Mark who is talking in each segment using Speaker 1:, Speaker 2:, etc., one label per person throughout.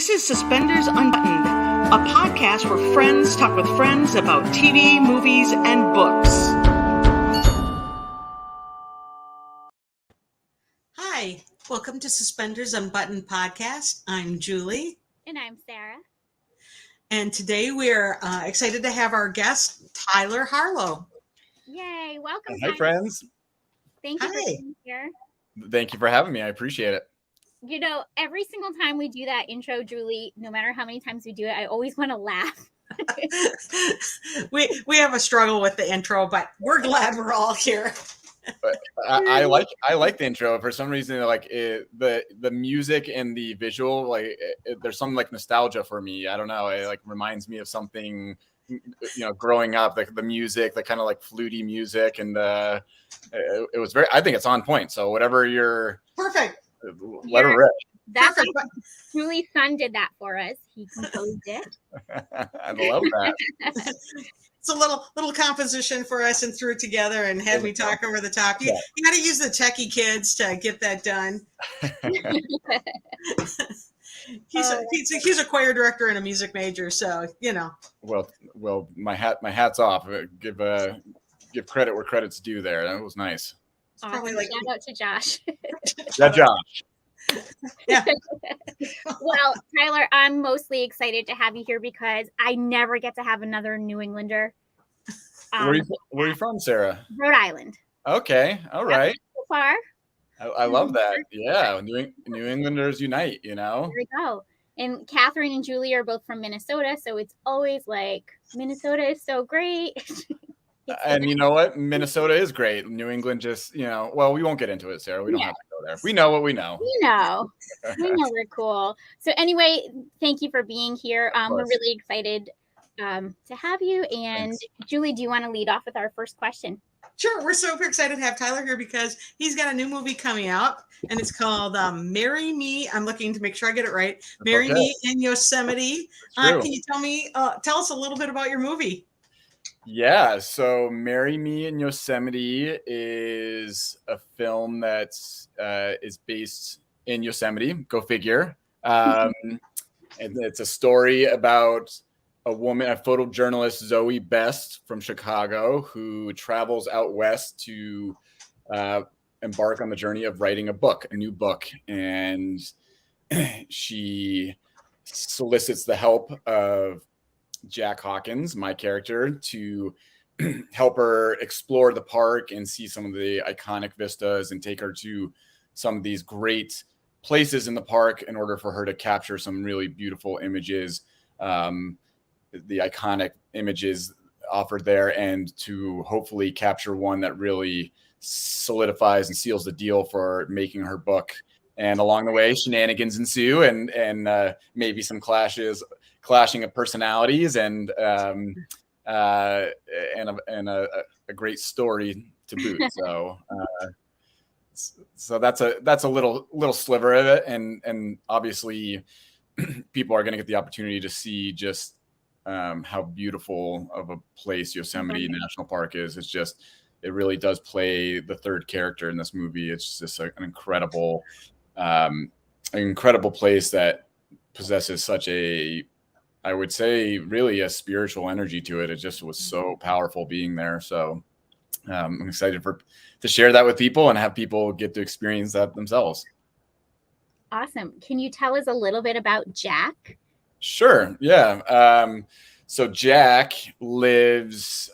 Speaker 1: This is Suspenders Unbuttoned, a podcast where friends talk with friends about TV, movies, and books. Hi, welcome to Suspenders Unbuttoned podcast. I'm Julie.
Speaker 2: And I'm Sarah.
Speaker 1: And today we're excited to have our guest, Tyler Harlow.
Speaker 2: Yay, welcome.
Speaker 3: Hi, friends.
Speaker 2: Thank you for being here.
Speaker 3: Thank you for having me. I appreciate it.
Speaker 2: You know, every single time we do that intro, Julie, no matter how many times we do it, I always want to laugh.
Speaker 1: we have a struggle with the intro, but we're glad we're all here.
Speaker 3: But I like the intro for some reason. Like the music and the visual, there's some like nostalgia for me. I don't know. It like reminds me of something, growing up. Like the music, the kind of like fluty music, and it was very. I think it's on point. So whatever you're
Speaker 1: perfect.
Speaker 3: Let her rip.
Speaker 2: That's Julie's son did that for us. He composed it.
Speaker 3: I love that.
Speaker 1: It's a little composition for us and threw it together and had me talk over the top. You got to use the techie kids to get that done. He's a choir director and a music major, so
Speaker 3: Well, my hat's off. Give credit where credit's due. There, that was nice.
Speaker 2: Awesome. Probably shout out to Josh.
Speaker 3: Yeah, Josh.
Speaker 1: Yeah.
Speaker 2: Well, Tyler, I'm mostly excited to have you here because I never get to have another New Englander.
Speaker 3: Where are you from, Sarah?
Speaker 2: Rhode Island.
Speaker 3: Okay, all right.
Speaker 2: So far.
Speaker 3: I love that. Yeah, New Englanders unite.
Speaker 2: There we go. And Catherine and Julie are both from Minnesota, so it's always like Minnesota is so great.
Speaker 3: And you know what? Minnesota is great. New England just, well, we won't get into it, Sarah. We don't have to go there. We know what we know.
Speaker 2: We know we're cool. So anyway, thank you for being here. We're really excited to have you. And thanks. Julie, do you want to lead off with our first question?
Speaker 1: Sure. We're super excited to have Tyler here because he's got a new movie coming out, and it's called Marry Me. I'm looking to make sure I get it right. Marry Me in Yosemite. Can you tell us a little bit about your movie?
Speaker 3: Yeah, so Marry Me in Yosemite is a film that is based in Yosemite. Go figure. And it's a story about a photojournalist, Zoe Best from Chicago, who travels out west to embark on the journey of writing a new book. And she solicits the help of Jack Hawkins, my character, to help her explore the park and see some of the iconic vistas and take her to some of these great places in the park in order for her to capture some really beautiful images, the iconic images offered there, and to hopefully capture one that really solidifies and seals the deal for making her book. And along the way, shenanigans ensue and maybe some clashing of personalities and a great story to boot. So that's a little sliver of it, and obviously people are going to get the opportunity to see just how beautiful of a place Yosemite National Park is. It really does play the third character in this movie. It's just an incredible place that possesses such I would say really a spiritual energy to it. It just was so powerful being there. So I'm excited to share that with people and have people get to experience that themselves.
Speaker 2: Awesome. Can you tell us a little bit about Jack?
Speaker 3: Sure. Yeah. So Jack lives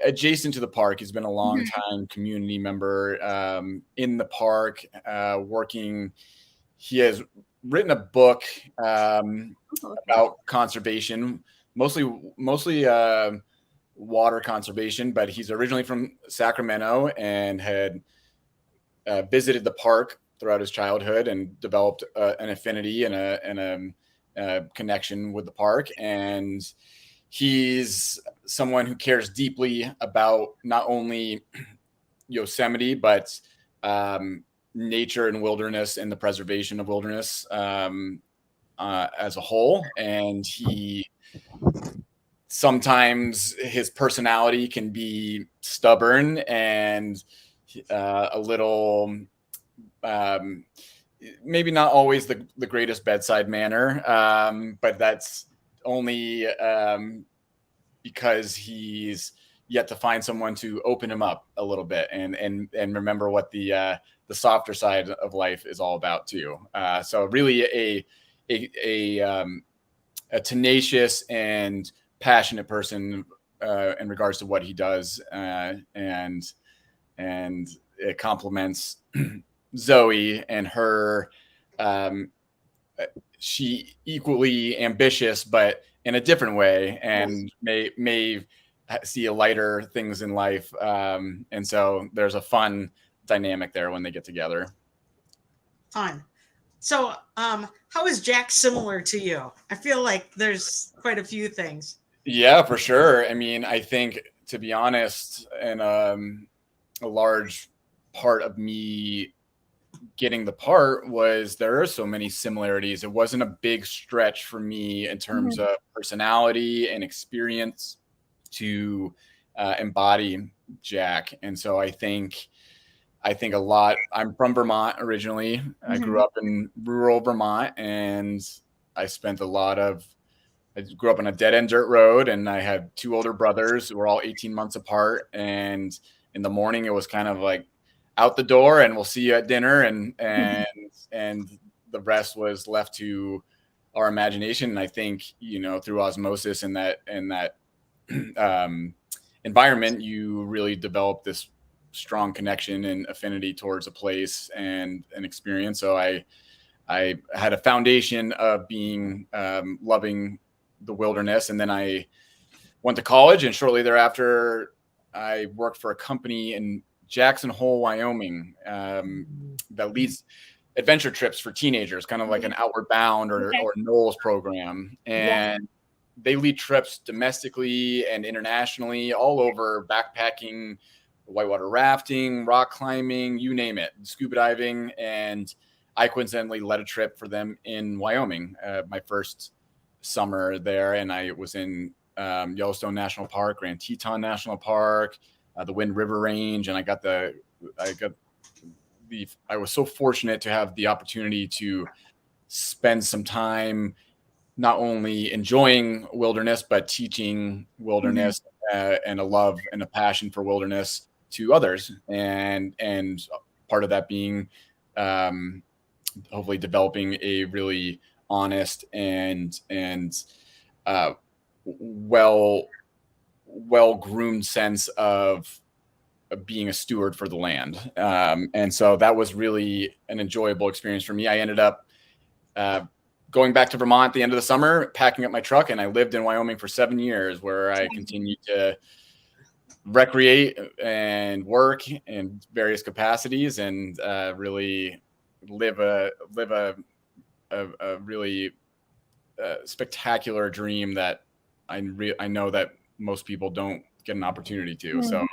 Speaker 3: adjacent to the park. He's been a long time community member in the park, working. He has written a book about conservation, mostly water conservation, but he's originally from Sacramento and had visited the park throughout his childhood and developed an affinity and a connection with the park. And he's someone who cares deeply about not only Yosemite, but nature and wilderness and the preservation of wilderness as a whole. And sometimes his personality can be stubborn and a little maybe not always the greatest bedside manner, but that's only because he's yet to find someone to open him up a little bit and remember what the softer side of life is all about too. So really a tenacious and passionate person in regards to what he does, and it complements Zoe and her. She equally ambitious, but in a different way, and may see a lighter things in life. And so there's a fun dynamic there when they get together.
Speaker 1: Fun. So, how is Jack similar to you? I feel like there's quite a few things.
Speaker 3: Yeah, for sure. I mean, I think, to be honest, and a large part of me getting the part was there are so many similarities. It wasn't a big stretch for me in terms of personality and experience to embody Jack. And so I think a lot. I'm from Vermont originally. I grew up in rural Vermont, and I grew up on a dead end dirt road, and I had 2 older brothers who were all 18 months apart. And in the morning, it was kind of like out the door and we'll see you at dinner. And the rest was left to our imagination. And I think, through osmosis and that environment, you really develop this strong connection and affinity towards a place and an experience. So I had a foundation of being loving the wilderness, and then I went to college, and shortly thereafter I worked for a company in Jackson Hole, Wyoming, that leads adventure trips for teenagers, kind of like an Outward Bound or NOLS program. And they lead trips domestically and internationally, all over, backpacking, whitewater rafting, rock climbing, you name it, scuba diving. And I coincidentally led a trip for them in Wyoming, my first summer there. And I was in Yellowstone National Park, Grand Teton National Park, the Wind River Range. And I was so fortunate to have the opportunity to spend some time not only enjoying wilderness, but teaching wilderness, and a love and a passion for wilderness to others. And part of that being hopefully developing a really honest and well-groomed sense of being a steward for the land. And so that was really an enjoyable experience for me. I ended up going back to Vermont at the end of the summer, packing up my truck, and I lived in Wyoming for 7 years, where I continued to recreate and work in various capacities, and really live a really spectacular dream that I know that most people don't get an opportunity to. So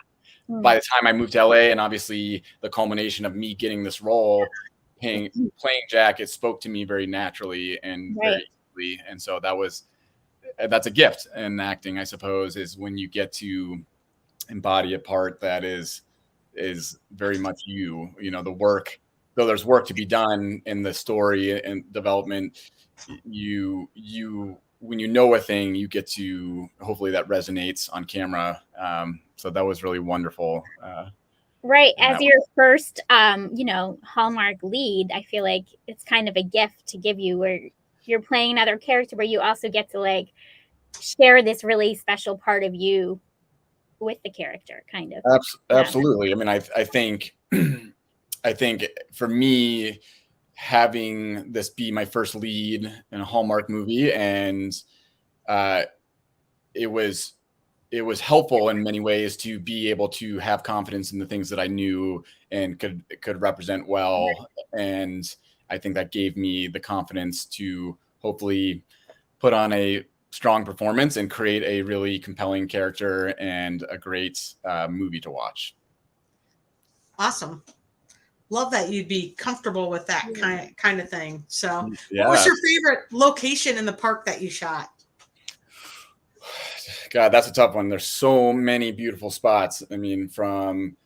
Speaker 3: by the time I moved to LA, and obviously the culmination of me getting this role, playing Jack, it spoke to me very naturally and very easily. And so that's a gift in acting, I suppose, is when you get to embody a part that is very much you. The work, though there's work to be done in the story and development, when you know a thing, you get to, hopefully that resonates on camera. So that was really wonderful.
Speaker 2: Right. As your first, Hallmark lead, I feel like it's kind of a gift to give you, where you're playing another character, where you also get to share this really special part of you with the character, kind of.
Speaker 3: Absolutely. I mean, I think for me, having this be my first lead in a Hallmark movie, and it was helpful in many ways to be able to have confidence in the things that I knew and could represent well. And I think that gave me the confidence to hopefully put on a strong performance and create a really compelling character and a great movie to watch.
Speaker 1: Awesome. Love that you'd be comfortable with that kind of thing. So what was your favorite location in the park that you shot?
Speaker 3: God, that's a tough one. There's so many beautiful spots. I mean, from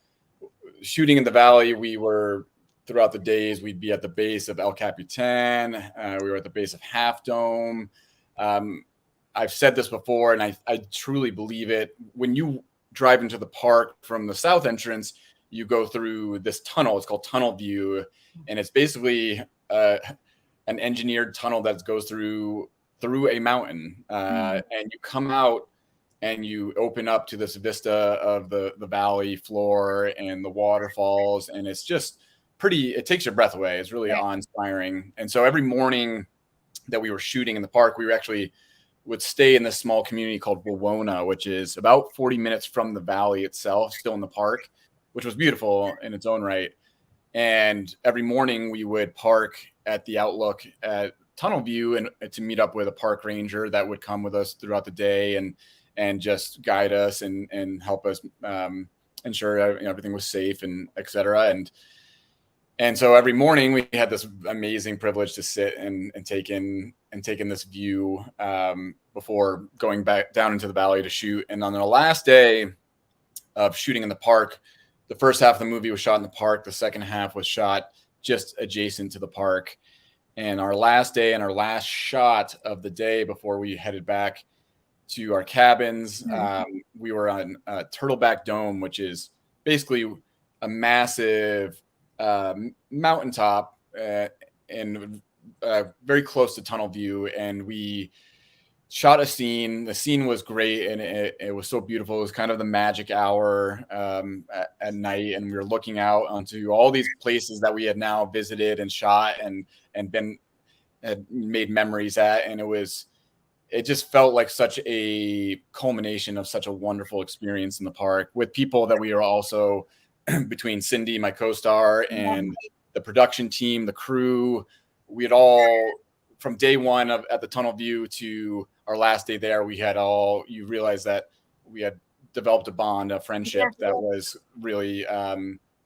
Speaker 3: shooting in the valley, we were throughout the days, we'd be at the base of El Capitan. We were at the base of Half Dome. I've said this before, and I truly believe it. When you drive into the park from the south entrance, you go through this tunnel. It's called Tunnel View, and it's basically an engineered tunnel that goes through a mountain. And you come out and you open up to this vista of the valley floor and the waterfalls, and it's just pretty. It takes your breath away. It's really awe-inspiring. And so every morning that we were shooting in the park, we actually would stay in this small community called Wawona, which is about 40 minutes from the valley itself, still in the park, which was beautiful in its own right. And every morning we would park at the Outlook at Tunnel View and to meet up with a park ranger that would come with us throughout the day and just guide us and help us ensure everything was safe and et cetera. And so every morning we had this amazing privilege to sit and take in this view before going back down into the valley to shoot. And on the last day of shooting in the park, the first half of the movie was shot in the park. The second half was shot just adjacent to the park. And our last day and our last shot of the day before we headed back to our cabins, we were on Turtleback Dome, which is basically a massive mountaintop and very close to Tunnel View. And we shot a scene. The scene was great, and it was so beautiful. It was kind of the magic hour at night, and we were looking out onto all these places that we had now visited and shot and had made memories at. And it just felt like such a culmination of such a wonderful experience in the park with people that we were also between Cindy, my co-star, and the production team, the crew. We had all, from day one at the Tunnel View to our last day there, you realize that we had developed a bond, a friendship that was really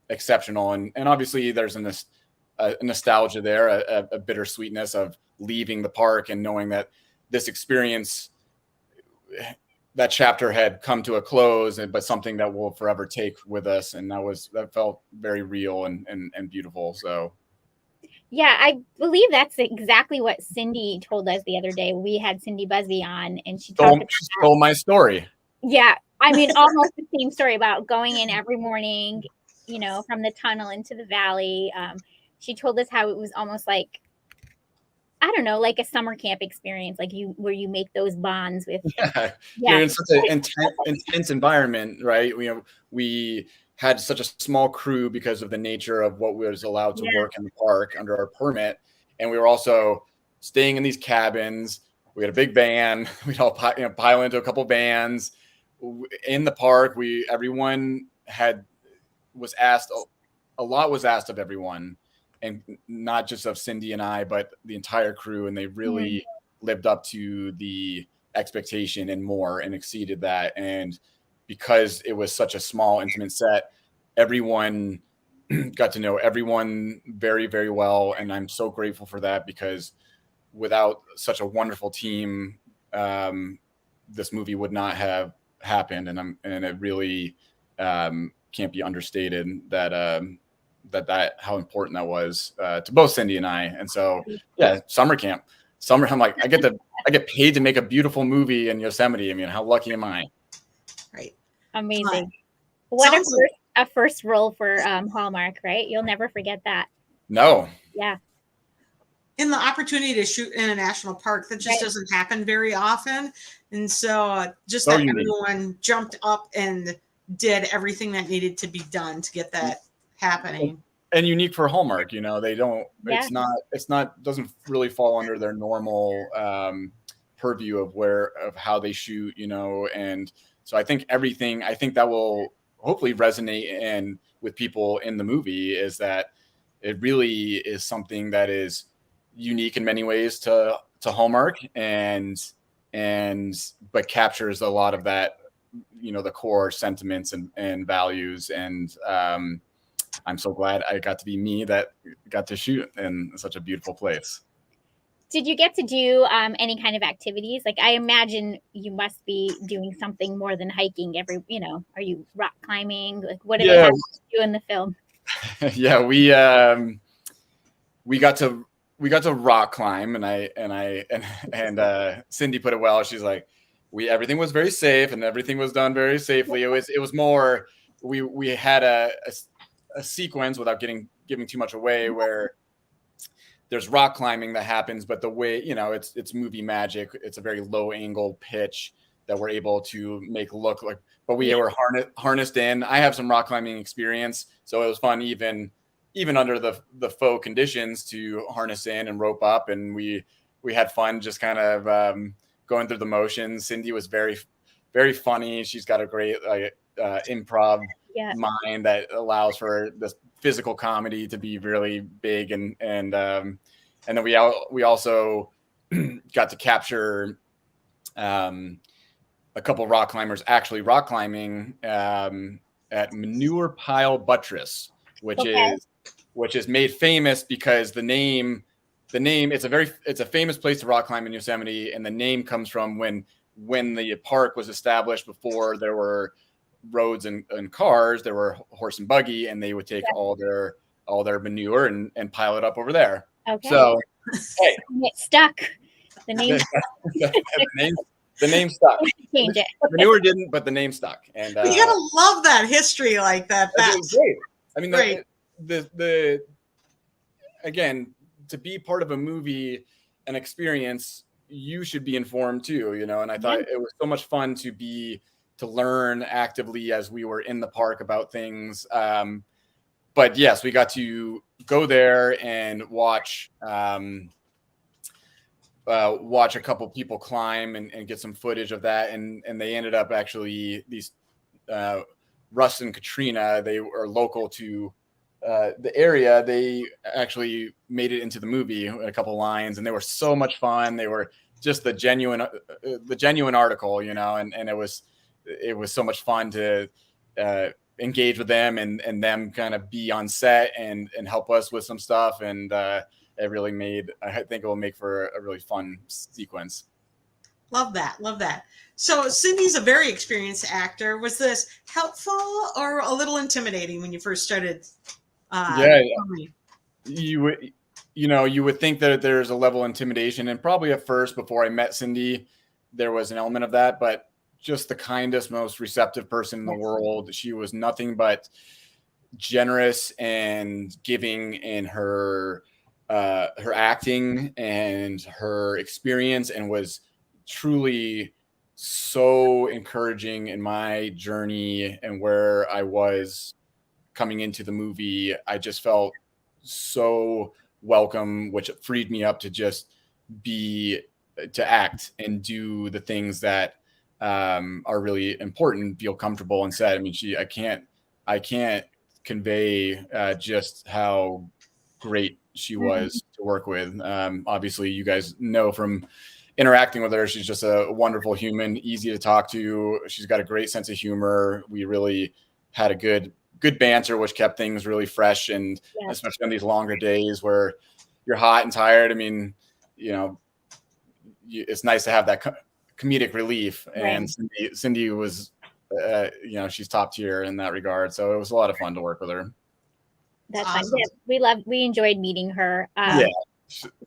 Speaker 3: exceptional. And obviously there's a nostalgia there, a bittersweetness of leaving the park and knowing that this experience, that chapter had come to a close, but something that we'll forever take with us. And that felt very real and beautiful. So.
Speaker 2: Yeah, I believe that's exactly what Cindy told us the other day. We had Cindy Busby on, and she
Speaker 3: stole my story.
Speaker 2: Yeah, I mean, almost the same story about going in every morning, from the tunnel into the valley. She told us how it was almost like, I don't know, like a summer camp experience, where you make those bonds with.
Speaker 3: You're in such an intense environment, right? We had such a small crew because of the nature of what was allowed to work in the park under our permit. And we were also staying in these cabins. We had a big van. We'd all pile into a couple vans in the park. Everyone was asked, a lot was asked of everyone, and not just of Cindy and I, but the entire crew. And they really lived up to the expectation and more, and exceeded that. And because it was such a small, intimate set, everyone got to know everyone very, very well. And I'm so grateful for that, because without such a wonderful team, this movie would not have happened. And it really can't be understated that how important that was to both Cindy and I. And so, summer camp. I'm like, I get paid to make a beautiful movie in Yosemite. I mean, how lucky am I?
Speaker 1: Right.
Speaker 2: Amazing. What a first role for Hallmark, right? You'll never forget that.
Speaker 3: No.
Speaker 2: Yeah.
Speaker 1: In the opportunity to shoot in a national park, that just doesn't happen very often. And so everyone jumped up and did everything that needed to be done to get that happening.
Speaker 3: And unique for Hallmark, they don't, doesn't really fall under their normal purview of how they shoot, and so I think that will hopefully resonate with people in the movie, is that it really is something that is unique in many ways to Hallmark, but captures a lot of that, the core sentiments and values. And I'm so glad I got to be me that got to shoot in such a beautiful place.
Speaker 2: Did you get to do any kind of activities? Like, I imagine you must be doing something more than hiking are you rock climbing? Like, what do they have to do in the film?
Speaker 3: Yeah, we got to rock climb, and Cindy put it well. She's like, everything was very safe and everything was done very safely. It was more we had a sequence, without giving too much away, where there's rock climbing that happens, but the way, it's movie magic. It's a very low angle pitch that we're able to make look like, but we were harnessed in. I have some rock climbing experience, so it was fun even under the faux conditions to harness in and rope up, and we had fun just kind of going through the motions. Cindy was very, very funny. She's got a great improv mind that allows for this physical comedy to be really big, and then we also got to capture a couple rock climbers actually rock climbing at Manure Pile Buttress, which is made famous because the name it's a famous place to rock climb in Yosemite, and the name comes from when the park was established. Before there were roads and cars, there were horse and buggy, and they would take all their manure and pile it up over there.
Speaker 2: Okay.
Speaker 3: So hey,
Speaker 2: it stuck. The name
Speaker 3: the name stuck.
Speaker 2: Change it.
Speaker 3: Manure didn't, but the name stuck. And
Speaker 1: you gotta love that history like that.
Speaker 3: That's great. I mean,
Speaker 1: great.
Speaker 3: The again, to be part of a movie, an experience, you should be informed too, and I thought it was so much fun to learn actively as we were in the park about things. But yes, we got to go there and watch a couple people climb and get some footage of that. And they ended up actually, these Russ and Katrina, they were local to the area. They actually made it into the movie, a couple lines, and they were so much fun. They were just the genuine article, and it was so much fun to engage with them and them kind of be on set and help us with some stuff. And it really I think it will make for a really fun sequence.
Speaker 1: Love that. So Cindy's a very experienced actor. Was this helpful or a little intimidating when you first started?
Speaker 3: You would think that there's a level of intimidation, and probably at first, before I met Cindy, there was an element of that, but just the kindest, most receptive person in the world. She was nothing but generous and giving in her acting and her experience, and was truly so encouraging in my journey and where I was coming into the movie. I just felt so welcome, which freed me up to just to act and do the things that are really important, feel comfortable on set. I mean, I can't convey just how great she was to work with. Obviously, you guys know from interacting with her, she's just a wonderful human, easy to talk to. She's got a great sense of humor. We really had a good banter, which kept things really fresh, and especially on these longer days where you're hot and tired. I mean, it's nice to have that comedic relief. Right. And Cindy was, she's top tier in that regard. So it was a lot of fun to work with her.
Speaker 2: That's awesome. Yeah, we enjoyed meeting her.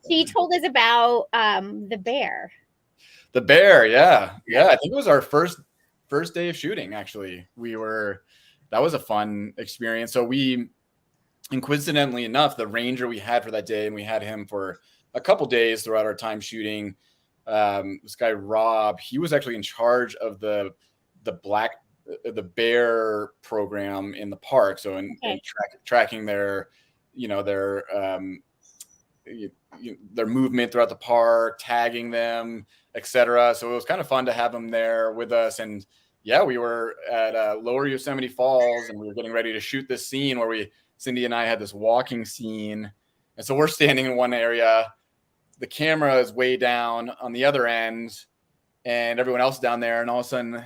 Speaker 2: She told us about the bear.
Speaker 3: The bear, yeah. I think it was our first day of shooting. Actually, that was a fun experience. So coincidentally enough, the ranger we had for that day, and we had him for a couple days throughout our time shooting. This guy Rob, he was actually in charge of the bear program in the park. So in tracking their movement throughout the park, tagging them, etc. So it was kind of fun to have him there with us. And we were at Lower Yosemite Falls, and we were getting ready to shoot this scene where Cindy and I had this walking scene. And so we're standing in one area, the camera is way down on the other end, and everyone else down there. And all of a sudden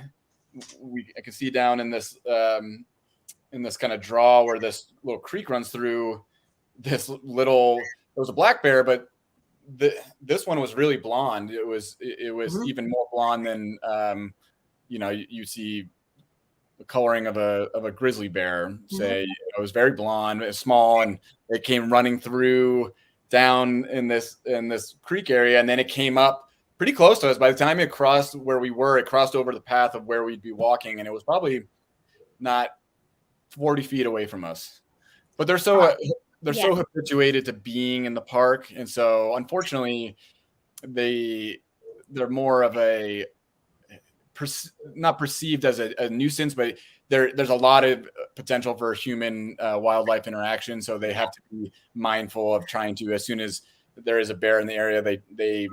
Speaker 3: I can see down in this kind of draw where this little creek runs through, there was a black bear, but this one was really blonde. It was even more blonde than you see coloring of a grizzly bear. Say it was very blonde, small, and it came running through down in this creek area, and then it came up pretty close to us. By the time it crossed where we were, it crossed over the path of where we'd be walking, and it was probably not 40 feet away from us. But they're so habituated to being in the park, and so unfortunately, they're more of a not perceived as a nuisance, but there's a lot of potential for human wildlife interaction. So they have to be mindful of trying to, as soon as there is a bear in the area, they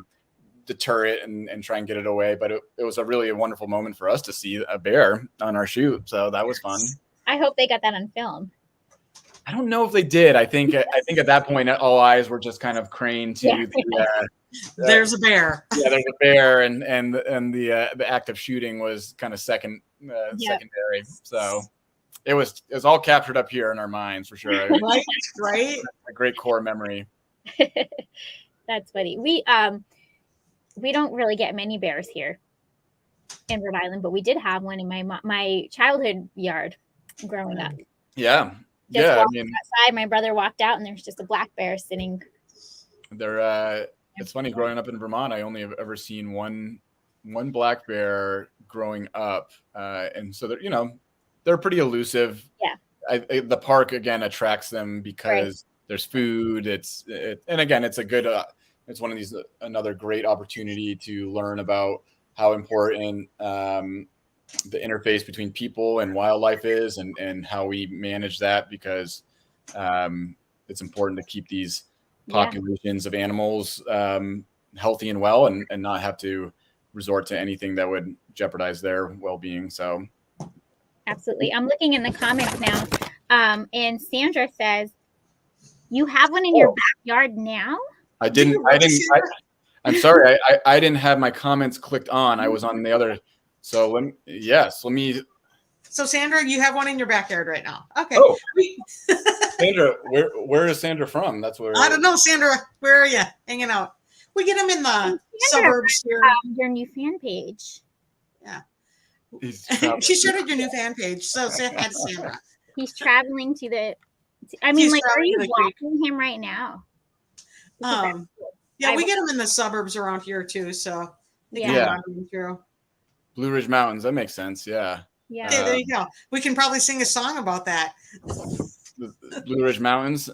Speaker 3: deter it and try and get it away. But it was a really wonderful moment for us to see a bear on our shoot. So that was fun.
Speaker 2: I hope they got that on film.
Speaker 3: I don't know if they did. I think at that point, all eyes were just kind of craned to
Speaker 1: there's a bear.
Speaker 3: Yeah, there's a bear, and the act of shooting was kind of secondary. So it was all captured up here in our minds for sure.
Speaker 1: Right.
Speaker 3: A great core memory.
Speaker 2: That's funny. We don't really get many bears here in Rhode Island, but we did have one in my childhood yard growing up.
Speaker 3: Yeah.
Speaker 2: I mean, outside, my brother walked out, and there's just a black bear sitting.
Speaker 3: It's funny, growing up in Vermont, I only have ever seen one black bear growing up, and so they're pretty elusive.
Speaker 2: Yeah.
Speaker 3: The park again attracts them because there's food. And again, it's a good. It's one of these another great opportunity to learn about how important the interface between people and wildlife is, and how we manage that, because it's important to keep these populations of animals healthy and well, and not have to resort to anything that would jeopardize their well-being. So
Speaker 2: absolutely. I'm looking in the comments now, and Sandra says you have one in your backyard now. I'm sorry, I didn't have my comments clicked on. I was on the other. So let me.
Speaker 1: So Sandra, you have one in your backyard right now. Okay.
Speaker 3: Oh. Sandra, where is Sandra from? That's where.
Speaker 1: I don't know, Sandra. Where are you hanging out? We get them in the suburbs here.
Speaker 2: Your new fan page.
Speaker 1: Yeah. She started your new fan page. So say hi to Sandra.
Speaker 2: He's traveling to the. Are you watching him right now?
Speaker 1: Yeah, we get them in the suburbs around here too. So through.
Speaker 3: Blue Ridge Mountains. That makes sense. Yeah.
Speaker 2: Yeah.
Speaker 1: Okay, there you go. We can probably sing a song about that.
Speaker 3: Blue Ridge Mountains,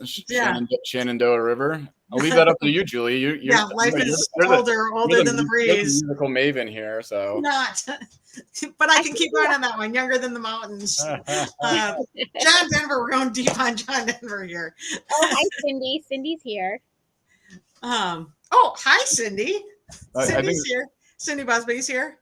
Speaker 3: Shenandoah River. I'll leave that up to you, Julie.
Speaker 1: Life is older than the breeze.
Speaker 3: Musical maven here, so
Speaker 1: not. But I can keep going on that one. Younger than the mountains. John Denver, we're going deep on John Denver here.
Speaker 2: Oh, hi, Cindy. Cindy's here.
Speaker 1: Hi, Cindy. Cindy's here. Cindy Bosby's here.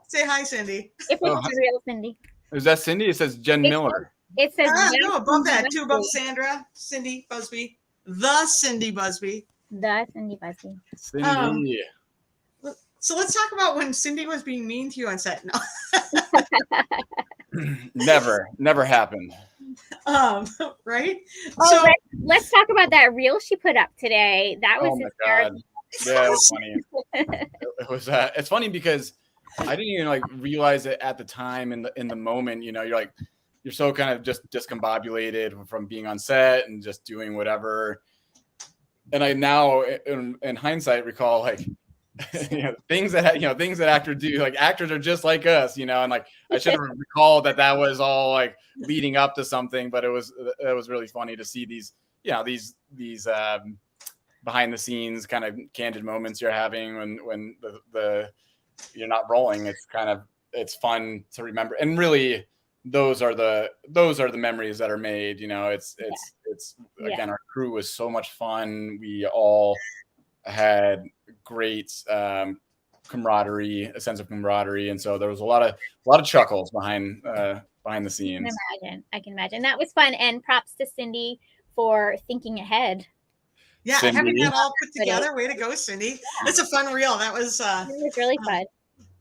Speaker 1: Say hi, Cindy.
Speaker 2: If it's real Cindy.
Speaker 3: Is that Cindy? It says Jen Miller.
Speaker 2: It says
Speaker 1: no, above that, two above Sandra, Cindy Bosby, the Cindy Bosby.
Speaker 2: The Cindy Bosby.
Speaker 3: Cindy.
Speaker 1: So let's talk about when Cindy was being mean to you on set. No.
Speaker 3: Never happened.
Speaker 1: Right?
Speaker 2: So let's talk about that reel she put up today. That was hysterical.
Speaker 3: Yeah, it was funny. It was. It's funny because I didn't even realize it at the time in the moment. You're so kind of just discombobulated from being on set and just doing whatever. And I now, in hindsight, recall things that actors do. Actors are just like us, and I should have recalled that was all leading up to something. But it was really funny to see these behind the scenes kind of candid moments you're having when the you're not rolling. It's fun to remember, and really those are the memories that are made. It's again, our crew was so much fun. We all had great camaraderie, a sense of camaraderie, and so there was a lot of chuckles behind the scenes.
Speaker 2: I can imagine that was fun, and props to Cindy for thinking ahead.
Speaker 1: Yeah,
Speaker 3: Cindy.
Speaker 1: Having that all put together. Way to go, Cindy. Yeah. It's a fun reel. That was
Speaker 2: it was really fun.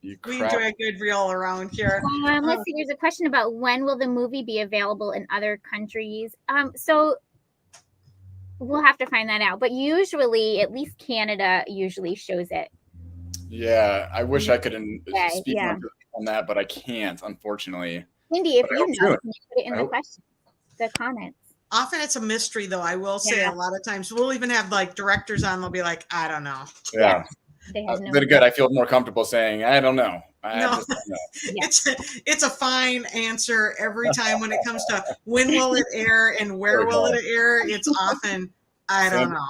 Speaker 1: We enjoy a good reel around here.
Speaker 2: Let's see. There's a question about when will the movie be available in other countries. So we'll have to find that out. But usually, at least Canada usually shows it.
Speaker 3: Yeah, I wish I could speak
Speaker 2: Yeah.
Speaker 3: on that, but I can't, unfortunately.
Speaker 2: Cindy, if you know, can you put it in
Speaker 3: I
Speaker 2: the
Speaker 3: hope-
Speaker 2: questions, the comments?
Speaker 1: Often it's a mystery, though. I will say a lot of times we'll even have like directors on. They'll be like, I don't know.
Speaker 3: Yeah.
Speaker 2: They have no
Speaker 3: But good. I feel more comfortable saying, I don't know.
Speaker 1: No,
Speaker 3: just don't know.
Speaker 1: It's a fine answer every time when it comes to when will it air and where will it air. It's often, I don't know.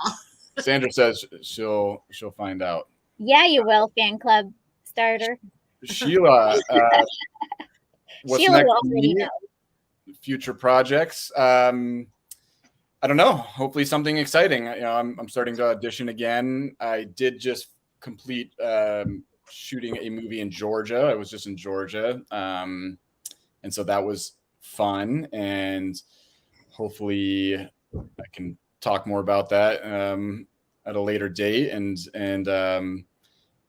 Speaker 3: Sandra says she'll find out.
Speaker 2: Yeah, you will, fan club starter.
Speaker 3: Sheila, what's
Speaker 2: Sheila
Speaker 3: next
Speaker 2: will
Speaker 3: for
Speaker 2: already
Speaker 3: me?
Speaker 2: know.
Speaker 3: Future projects. I don't know. Hopefully something exciting. I'm starting to audition again. I did just complete shooting a movie in Georgia. I was just in Georgia, and so that was fun. And hopefully, I can talk more about that at a later date. And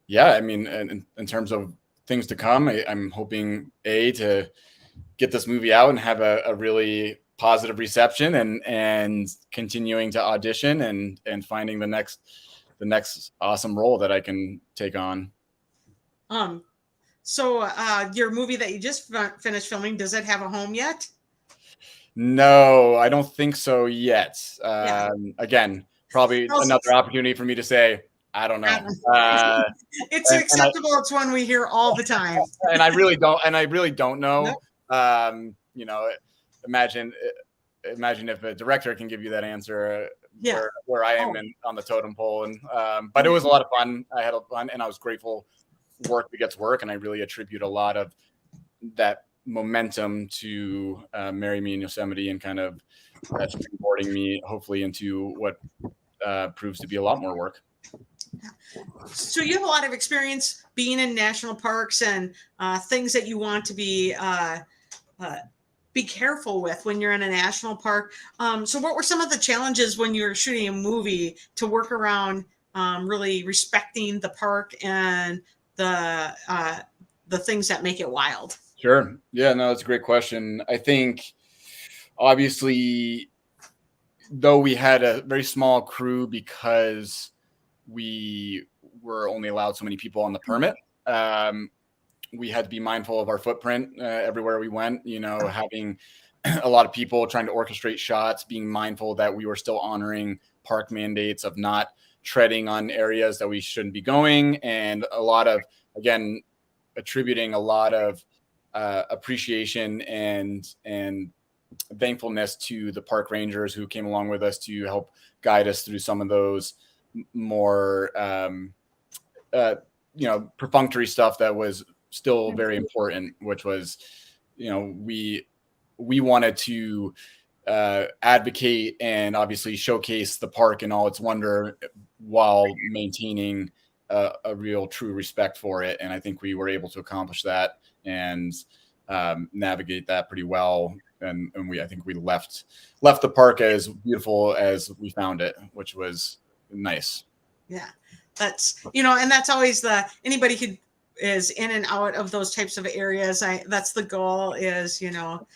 Speaker 3: yeah, I mean, in terms of things to come, I'm hoping to get this movie out and have a really positive reception, and continuing to audition and finding the next awesome role that I can take on.
Speaker 1: So your movie that you just finished filming, does it have a home yet?
Speaker 3: No, I don't think so yet.
Speaker 1: Yeah.
Speaker 3: Again, probably another opportunity for me to say, I don't know.
Speaker 1: It's acceptable. It's one we hear all the time.
Speaker 3: And I really don't know. Nope. Imagine if a director can give you that answer. Where I am on the totem pole. And but it was a lot of fun. I had fun, and I was grateful. Work begets work, and I really attribute a lot of that momentum to Marry Me in Yosemite, and kind of springboarding me hopefully into what proves to be a lot more work.
Speaker 1: So you have a lot of experience being in national parks and things that you want to be careful with when you're in a national park. So what were some of the challenges when you were shooting a movie to work around really respecting the park and the things that make it wild?
Speaker 3: Sure. Yeah, no, that's a great question. I think obviously, though we had a very small crew because we were only allowed so many people on the permit, we had to be mindful of our footprint everywhere we went, having a lot of people trying to orchestrate shots, being mindful that we were still honoring park mandates of not treading on areas that we shouldn't be going. And a lot of, again, attributing a lot of appreciation and thankfulness to the park rangers who came along with us to help guide us through some of those more, perfunctory stuff that was still very important, which was, we wanted to advocate and obviously showcase the park and all its wonder while maintaining a real true respect for it. And I think we were able to accomplish that and navigate that pretty well. And I think we left the park as beautiful as we found it, which was nice.
Speaker 1: Yeah, that's, and that's always anybody who is in and out of those types of areas. That's the goal is, to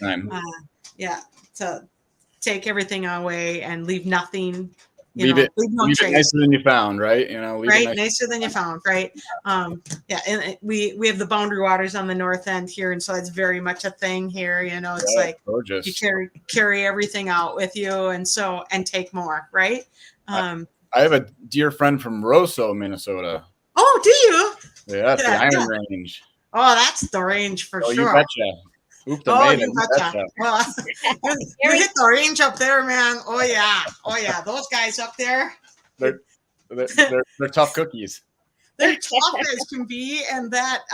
Speaker 1: take everything away and leave nothing.
Speaker 3: Leave it nicer than you found, right?
Speaker 1: Nicer than you found, right? And we have the boundary waters on the north end here, and so it's very much a thing here. It's like
Speaker 3: gorgeous.
Speaker 1: You carry everything out with you, and take more, right?
Speaker 3: I have a dear friend from Roseau, Minnesota.
Speaker 1: Oh, do you?
Speaker 3: Yeah, the Iron Range.
Speaker 1: Oh, that's the range for sure.
Speaker 3: You betcha.
Speaker 1: You betcha. Well, you hit the range up there, man. Oh yeah. Those guys up there.
Speaker 3: They're tough cookies.
Speaker 1: They're tough as can be, and that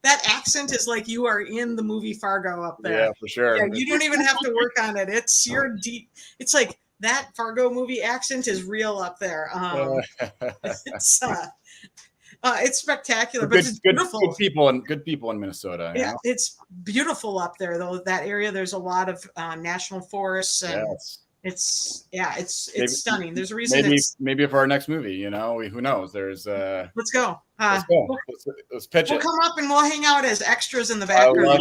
Speaker 1: accent is like you are in the movie Fargo up there.
Speaker 3: Yeah, for sure.
Speaker 1: Yeah, you don't even have to work on it. It's your deep. It's like that Fargo movie accent is real up there. It's spectacular, but it's beautiful.
Speaker 3: Good people in Minnesota.
Speaker 1: Yeah, it's beautiful up there, though. That area, there's a lot of national forests and It's stunning. There's a reason.
Speaker 3: Maybe for our next movie, you know, who knows? There's
Speaker 1: let's go.
Speaker 3: Let's pitch it.
Speaker 1: We'll come up and we'll hang out as extras in the background.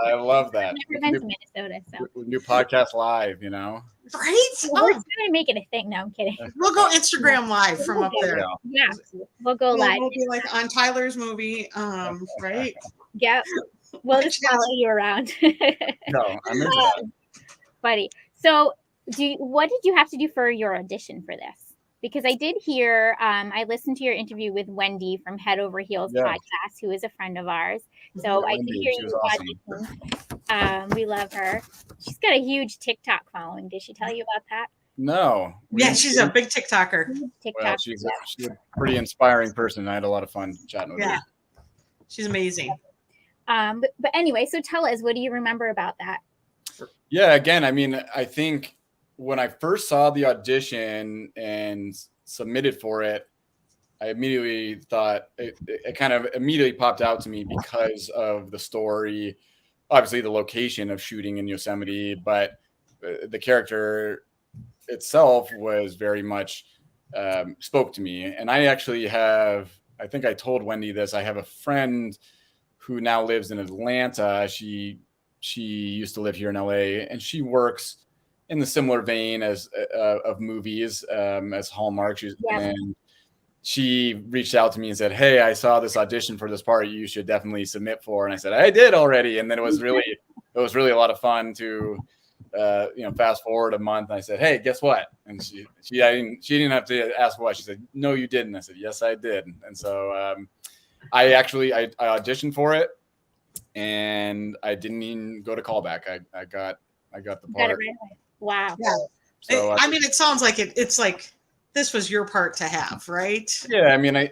Speaker 3: I love that.
Speaker 2: Never been to Minnesota, so
Speaker 3: new podcast live, you know.
Speaker 1: Right?
Speaker 2: We're trying to make it a thing. No, I'm kidding.
Speaker 1: We'll go Instagram live from up there.
Speaker 2: Yeah, we'll go live.
Speaker 1: We'll be like on Tyler's movie, right?
Speaker 2: Yep. We'll just follow you around.
Speaker 3: No, I'm into that.
Speaker 2: Buddy. So what did you have to do for your audition for this? Because I did hear, I listened to your interview with Wendy from Head Over Heels podcast, who is a friend of ours. So I did hear you audition. We love her. She's got a huge TikTok following. Did she tell you about that?
Speaker 3: No.
Speaker 1: Yeah, she's a big TikToker.
Speaker 3: Well, she's a pretty inspiring person. I had a lot of fun chatting with her.
Speaker 1: Yeah, she's amazing.
Speaker 2: But anyway, so tell us, what do you remember about that?
Speaker 3: Yeah, again, I mean, I think when I first saw the audition and submitted for it, I immediately thought it kind of immediately popped out to me because of the story, obviously the location of shooting in Yosemite, but the character itself was very much spoke to me. And I actually I think I told Wendy this, I have a friend who now lives in Atlanta. She used to live here in LA, and she works in the similar vein as of movies as Hallmark. And she reached out to me and said, "Hey, I saw this audition for this part you should definitely submit for." And I said, "I did already." And then it was really a lot of fun to fast forward a month. And I said, "Hey, guess what?" And she didn't have to ask what. She said, "No, you didn't." I said, "Yes, I did." And so I auditioned for it, and I didn't even go to callback. I got the part.
Speaker 2: Wow.
Speaker 1: Yeah.
Speaker 3: So
Speaker 1: I mean, it sounds like it's like this was your part to have, right?
Speaker 3: Yeah. I mean, I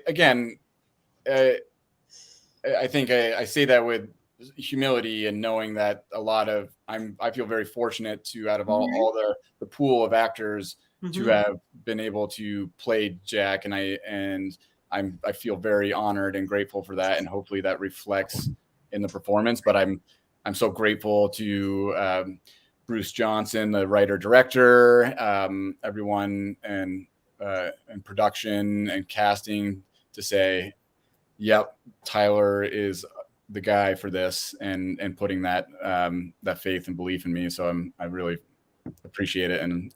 Speaker 3: think I say that with humility and knowing that I feel very fortunate to, out of all the pool of actors, to have been able to play Jack, and I feel very honored and grateful for that, and hopefully that reflects in the performance. But I'm so grateful to Bruce Johnson, the writer director, everyone and production and casting, to say, "Yep, Tyler is the guy for this," and putting that faith and belief in me. So I really appreciate it, and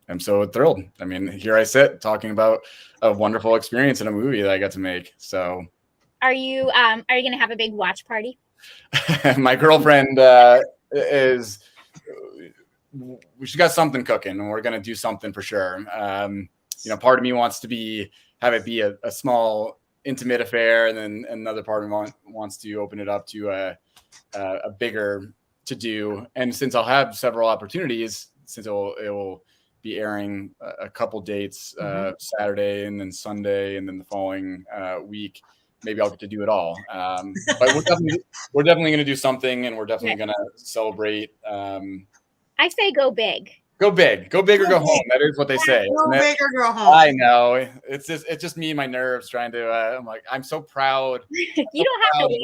Speaker 3: I'm so thrilled. I mean, here I sit talking about a wonderful experience in a movie that I got to make. So,
Speaker 2: are you going to have a big watch party?
Speaker 3: My girlfriend she got something cooking, and we're going to do something for sure. Part of me wants to have it be a small, intimate affair, and then another part of me wants to open it up to a bigger to do. And since I'll have several opportunities, since it will be airing a couple dates, Saturday and then Sunday, and then the following week, maybe I'll get to do it all. But we're definitely going to do something, and we're definitely going to celebrate.
Speaker 2: I say go big.
Speaker 3: Go big or go home. That is what they say.
Speaker 1: Go big or go home.
Speaker 3: I know. It's just me and my nerves trying to. I'm like, I'm so proud.
Speaker 2: You don't have to.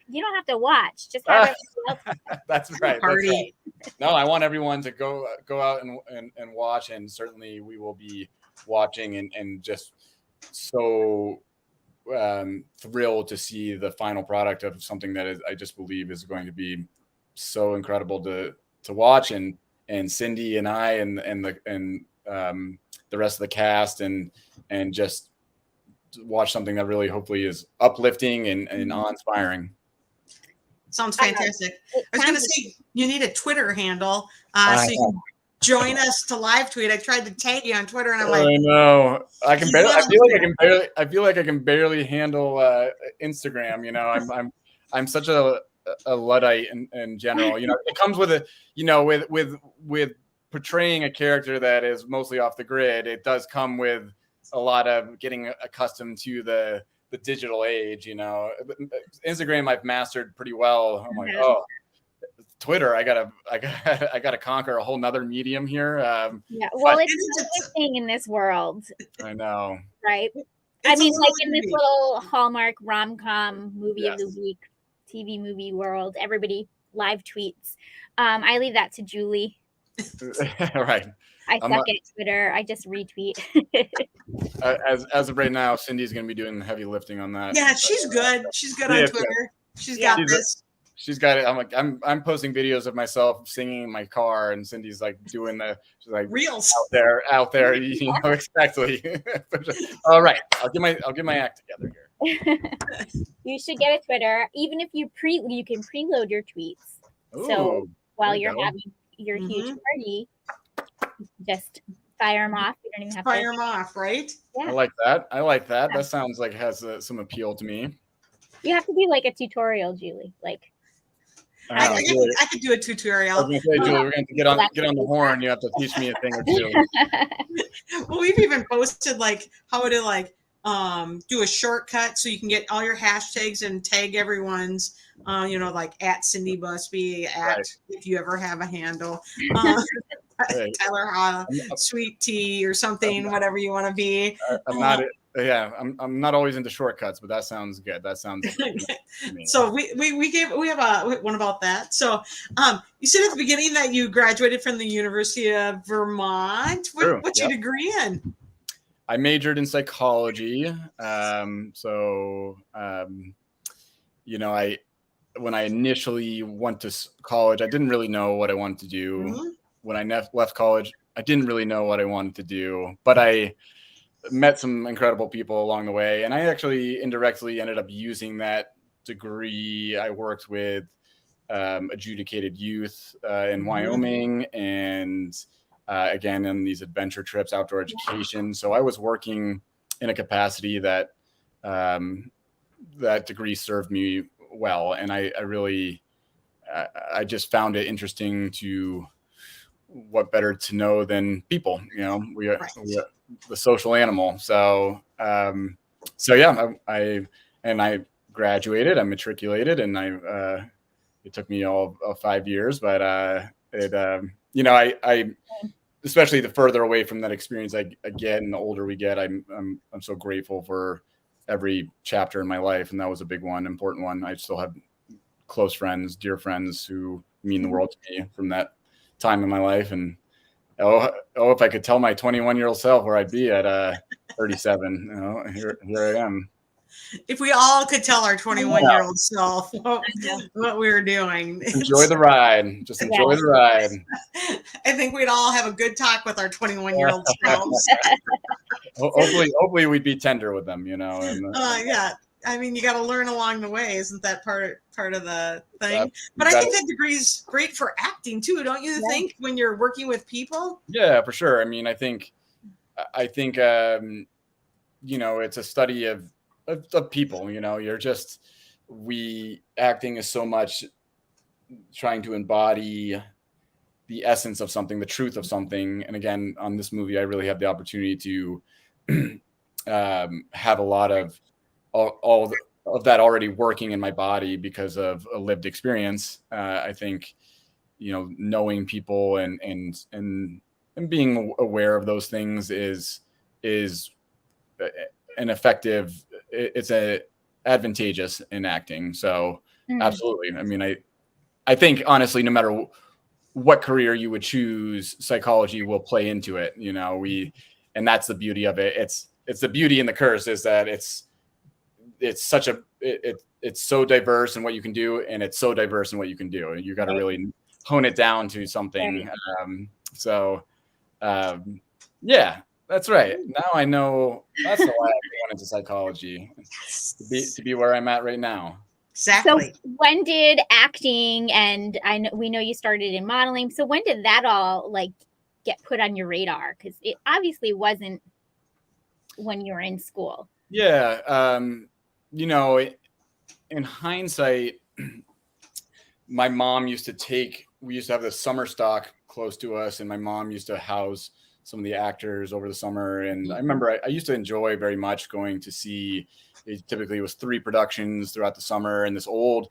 Speaker 2: You don't have to watch. Just have
Speaker 3: That's right.
Speaker 1: Party.
Speaker 3: That's right. No, I want everyone to go out and watch, and certainly we will be watching and just so thrilled to see the final product of something that I just believe is going to be so incredible to watch, and Cindy and I and the rest of the cast and just watch something that really hopefully is uplifting and awe-inspiring.
Speaker 1: Sounds fantastic. I was going to say, you need a Twitter handle so you can join us to live tweet. I tried to tag you on Twitter, and I'm like,
Speaker 3: I know. I feel like I can barely handle Instagram. You know, I'm such a Luddite in general. You know, it comes with with portraying a character that is mostly off the grid. It does come with a lot of getting accustomed to the digital age. You know, Instagram I've mastered pretty well. I'm like, oh, Twitter, I gotta conquer a whole nother medium here.
Speaker 2: Well, it's a thing in this world. I
Speaker 3: know,
Speaker 2: right? I mean, like in this little Hallmark rom-com movie of the week, TV movie world, everybody live tweets. I leave that to Julie
Speaker 3: Right.
Speaker 2: I suck at Twitter. I just retweet.
Speaker 3: As of right now, Cindy's going to be doing the heavy lifting on that.
Speaker 1: Yeah, she's good. She's good on Twitter. She's got this.
Speaker 3: She's got it. I'm posting videos of myself singing in my car, and Cindy's like doing she's like
Speaker 1: reels
Speaker 3: out there. You know, exactly. All right, I'll get my act together here.
Speaker 2: You should get a Twitter, even if you can preload your tweets. Ooh, so while you're having your huge party, just fire them off. You don't even have
Speaker 1: fire them off, right?
Speaker 3: Yeah. I like that. Yeah. That sounds like it has some appeal to me.
Speaker 2: You have to do like a tutorial, Julie. Like
Speaker 1: I could do a tutorial.
Speaker 3: I was gonna say, Julie, we're going to get on the horn. You have to teach me a thing or two.
Speaker 1: Well, we've even posted like how to like do a shortcut so you can get all your hashtags and tag everyone's, like at Cindy Bosby, if you ever have a handle, Tyler Harlow, Sweet Tea or something, whatever you want to be.
Speaker 3: I'm not always into shortcuts, but that sounds good. That sounds good.
Speaker 1: So we have one about that. So you said at the beginning that you graduated from the University of Vermont. What's your degree in?
Speaker 3: I majored in psychology. When I initially went to college, I didn't really know what I wanted to do. Mm-hmm. When I left college, I didn't really know what I wanted to do, but I met some incredible people along the way. And I actually indirectly ended up using that degree. I worked with adjudicated youth in Wyoming and again, in these adventure trips, outdoor education. So I was working in a capacity that that degree served me well. And I just found it interesting to what better to know than people, we are the social animal. So, I graduated, I matriculated, and it took me all 5 years, but I especially the further away from that experience I get and the older we get, I'm so grateful for every chapter in my life. And that was a big one, important one. I still have close friends, dear friends who mean the world to me from that time in my life. And if I could tell my 21-year-old self where I'd be at 37, here I am.
Speaker 1: If we all could tell our 21-year-old self what we were doing.
Speaker 3: Enjoy the ride. Just enjoy the ride.
Speaker 1: I think we'd all have a good talk with our 21-year-old selves.
Speaker 3: Hopefully we'd be tender with them,
Speaker 1: yeah. I mean, you got to learn along the way. Isn't that part of the thing? But I think that degree is great for acting too. Don't you think, when you're working with people?
Speaker 3: Yeah, for sure. I mean, I think it's a study of people, acting is so much trying to embody the essence of something, the truth of something. And again, on this movie, I really have the opportunity to have a lot of all of that already working in my body because of a lived experience. I think, knowing people and being aware of those things is an effective, it's advantageous in acting. So absolutely. I mean, I think honestly, no matter what career you would choose, psychology will play into it. And that's the beauty of it. It's the beauty and the curse is that it's so diverse in what you can do, and it's so diverse in what you can do. You got to really hone it down to something. Yeah, that's right. Now I know that's why I went into psychology, to be where I'm at right now.
Speaker 1: Exactly.
Speaker 2: So when did acting, and we know you started in modeling, so when did that all get put on your radar? Because it obviously wasn't when you were in school.
Speaker 3: Yeah. In hindsight, my mom we used to have the summer stock close to us, and my mom used to house some of the actors over the summer. And I remember I used to enjoy very much going to see, typically it was 3 productions throughout the summer in this old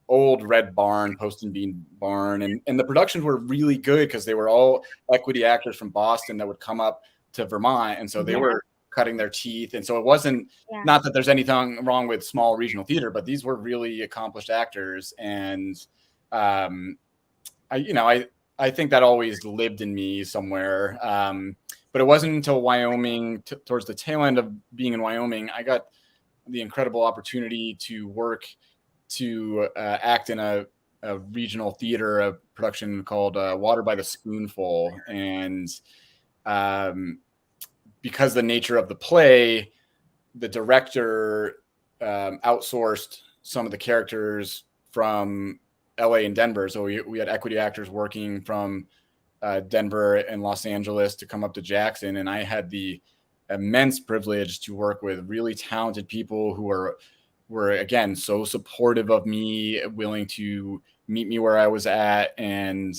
Speaker 3: red barn, post and beam barn. And the productions were really good because they were all equity actors from Boston that would come up to Vermont. And so they were cutting their teeth. And so it wasn't, not that there's anything wrong with small regional theater, but these were really accomplished actors. And I I think that always lived in me somewhere. But it wasn't until Wyoming, towards the tail end of being in Wyoming, I got the incredible opportunity to act in a regional theater, a production called Water by the Spoonful. And because the nature of the play, the director outsourced some of the characters from LA and Denver. So we had equity actors working from Denver and Los Angeles to come up to Jackson. And I had the immense privilege to work with really talented people who were again, so supportive of me, willing to meet me where I was at, and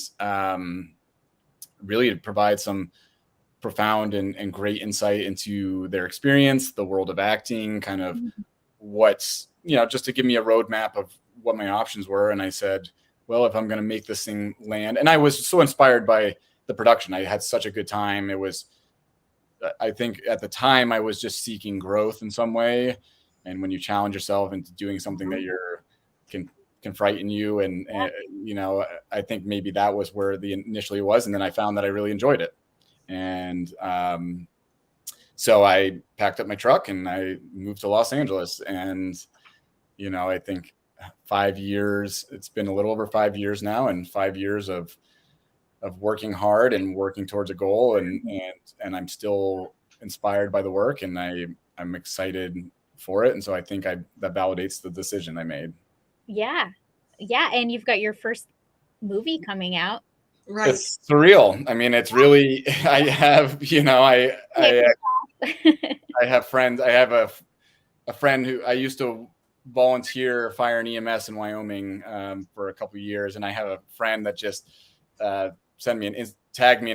Speaker 3: really to provide some profound and great insight into their experience, the world of acting, kind of what's, just to give me a roadmap of what my options were. And I said, well, if I'm going to make this thing land, and I was so inspired by the production, I had such a good time. It was, I think at the time I was just seeking growth in some way. And when you challenge yourself into doing something that can frighten you. And I think maybe that was where the initially was. And then I found that I really enjoyed it. And so I packed up my truck and I moved to Los Angeles. And, I think 5 years, it's been a little over 5 years now, and 5 years of working hard and working towards a goal. And I'm still inspired by the work, and I'm excited for it. And so I think that validates the decision I made.
Speaker 2: Yeah. Yeah. And you've got your first movie coming out.
Speaker 1: Right.
Speaker 3: It's surreal. I mean, it's really, I have, I have friends. I have a friend who I used to volunteer fire and EMS in Wyoming for a couple of years. And I have a friend that just tagged me in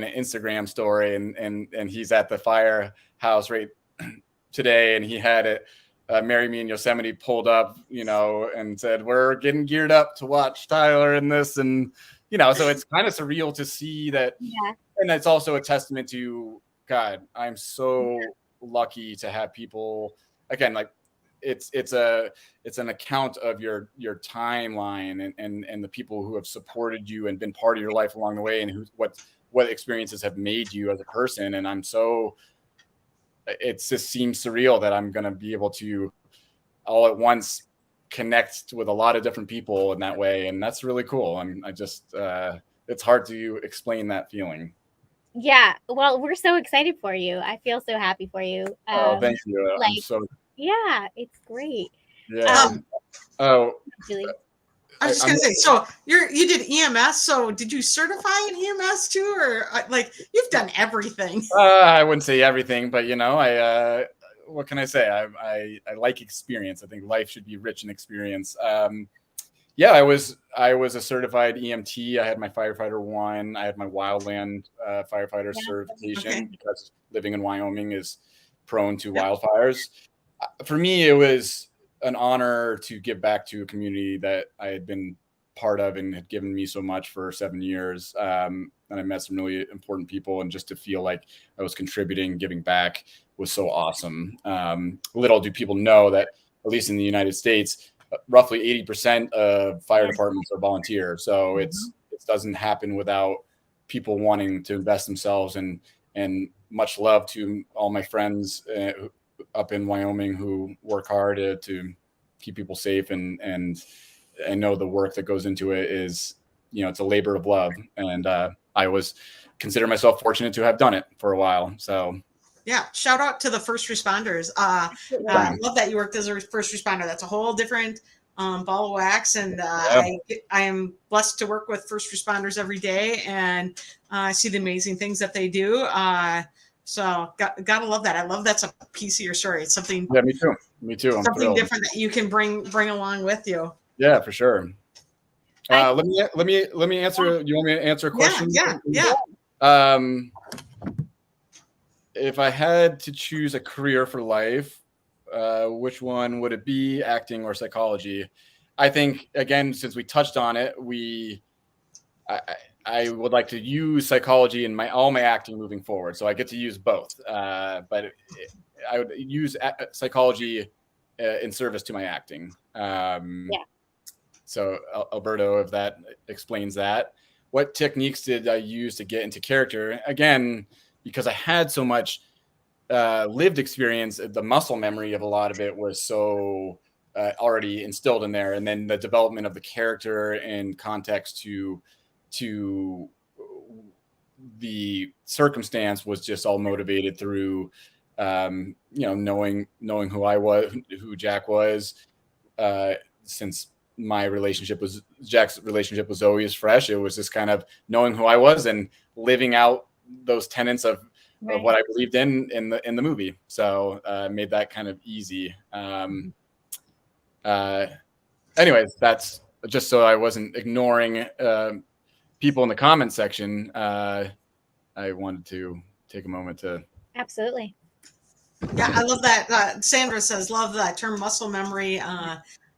Speaker 3: an Instagram story, and he's at the firehouse right today. And he had it, Marry Me in Yosemite pulled up, and said, we're getting geared up to watch Tyler in this. And, so it's kind of surreal to see that.
Speaker 2: Yeah.
Speaker 3: And it's also a testament to God. I'm so lucky to have people, again, like it's an account of your timeline and the people who have supported you and been part of your life along the way, and what experiences have made you as a person. And it just seems surreal that I'm going to be able to all at once connect with a lot of different people in that way. And that's really cool. It's hard to explain that feeling.
Speaker 2: Yeah. Well, we're so excited for you. I feel so happy for you.
Speaker 3: Thank you.
Speaker 2: Yeah, it's great.
Speaker 3: Yeah.
Speaker 2: Julie.
Speaker 1: I was just gonna say, so you did EMS. So did you certify in EMS too, or you've done everything?
Speaker 3: I wouldn't say everything, but what can I say? I like experience. I think life should be rich in experience. I was a certified EMT. I had my firefighter 1. I had my wildland firefighter certification because living in Wyoming is prone to wildfires. For me, it was an honor to give back to a community that I had been part of and had given me so much for 7 years. And I met some really important people, and just to feel like I was contributing, giving back was so awesome. Little do people know that, at least in the United States, roughly 80% of fire departments are volunteer. So it doesn't happen without people wanting to invest themselves, and much love to all my friends up in Wyoming who work hard to keep people safe. And I know the work that goes into it is, it's a labor of love. And I consider myself fortunate to have done it for a while. So
Speaker 1: yeah, shout out to the first responders. Love that you worked as a first responder. That's a whole different ball of wax. And I am blessed to work with first responders every day, and I see the amazing things that they do. So gotta love that. I love that's a piece of your story. It's something.
Speaker 3: Yeah, me too.
Speaker 1: Something different that you can bring along with you.
Speaker 3: Yeah, for sure. Let me answer. You want me to answer a question?
Speaker 1: Yeah.
Speaker 3: If I had to choose a career for life, which one would it be, acting or psychology? I think, again, since we touched on it, I would like to use psychology in all my acting moving forward. So I get to use both, but I would use psychology in service to my acting. So Alberto, if that explains that. what techniques did I use to get into character? Again, because I had so much lived experience, the muscle memory of a lot of it was so already instilled in there, and then the development of the character and context to the circumstance was just all motivated through knowing who I was, who Jack was, since Jack's relationship was always fresh. It was just kind of knowing who I was and living out those tenets of what I believed in the movie. So made that kind of easy. Anyways, that's just so I wasn't ignoring people in the comment section. I wanted to take a moment to.
Speaker 2: Absolutely.
Speaker 1: Yeah, I love that. Sandra says, love that term muscle memory.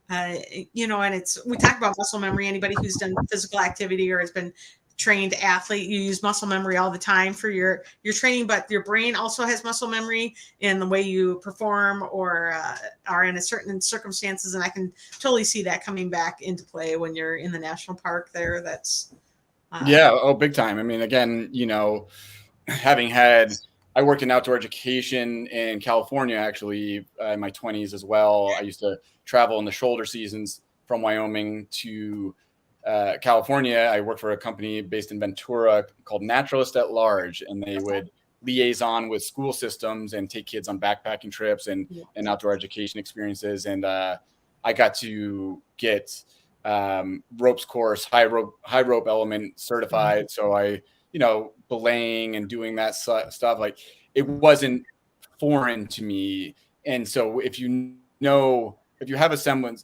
Speaker 1: And we talk about muscle memory. Anybody who's done physical activity or has been trained athlete, you use muscle memory all the time for your training, but your brain also has muscle memory in the way you perform or are in a certain circumstances. And I can totally see that coming back into play when you're in the national park there. That's
Speaker 3: big time. I mean, again, I worked in outdoor education in California, actually, in my 20s as well. I used to travel in the shoulder seasons from Wyoming to California. I worked for a company based in Ventura called Naturalist at Large, and they would liaison with school systems and take kids on backpacking trips and outdoor education experiences. And I got to get ropes course, high rope element certified. So I, belaying and doing that stuff, like it wasn't foreign to me. And so if you have a semblance,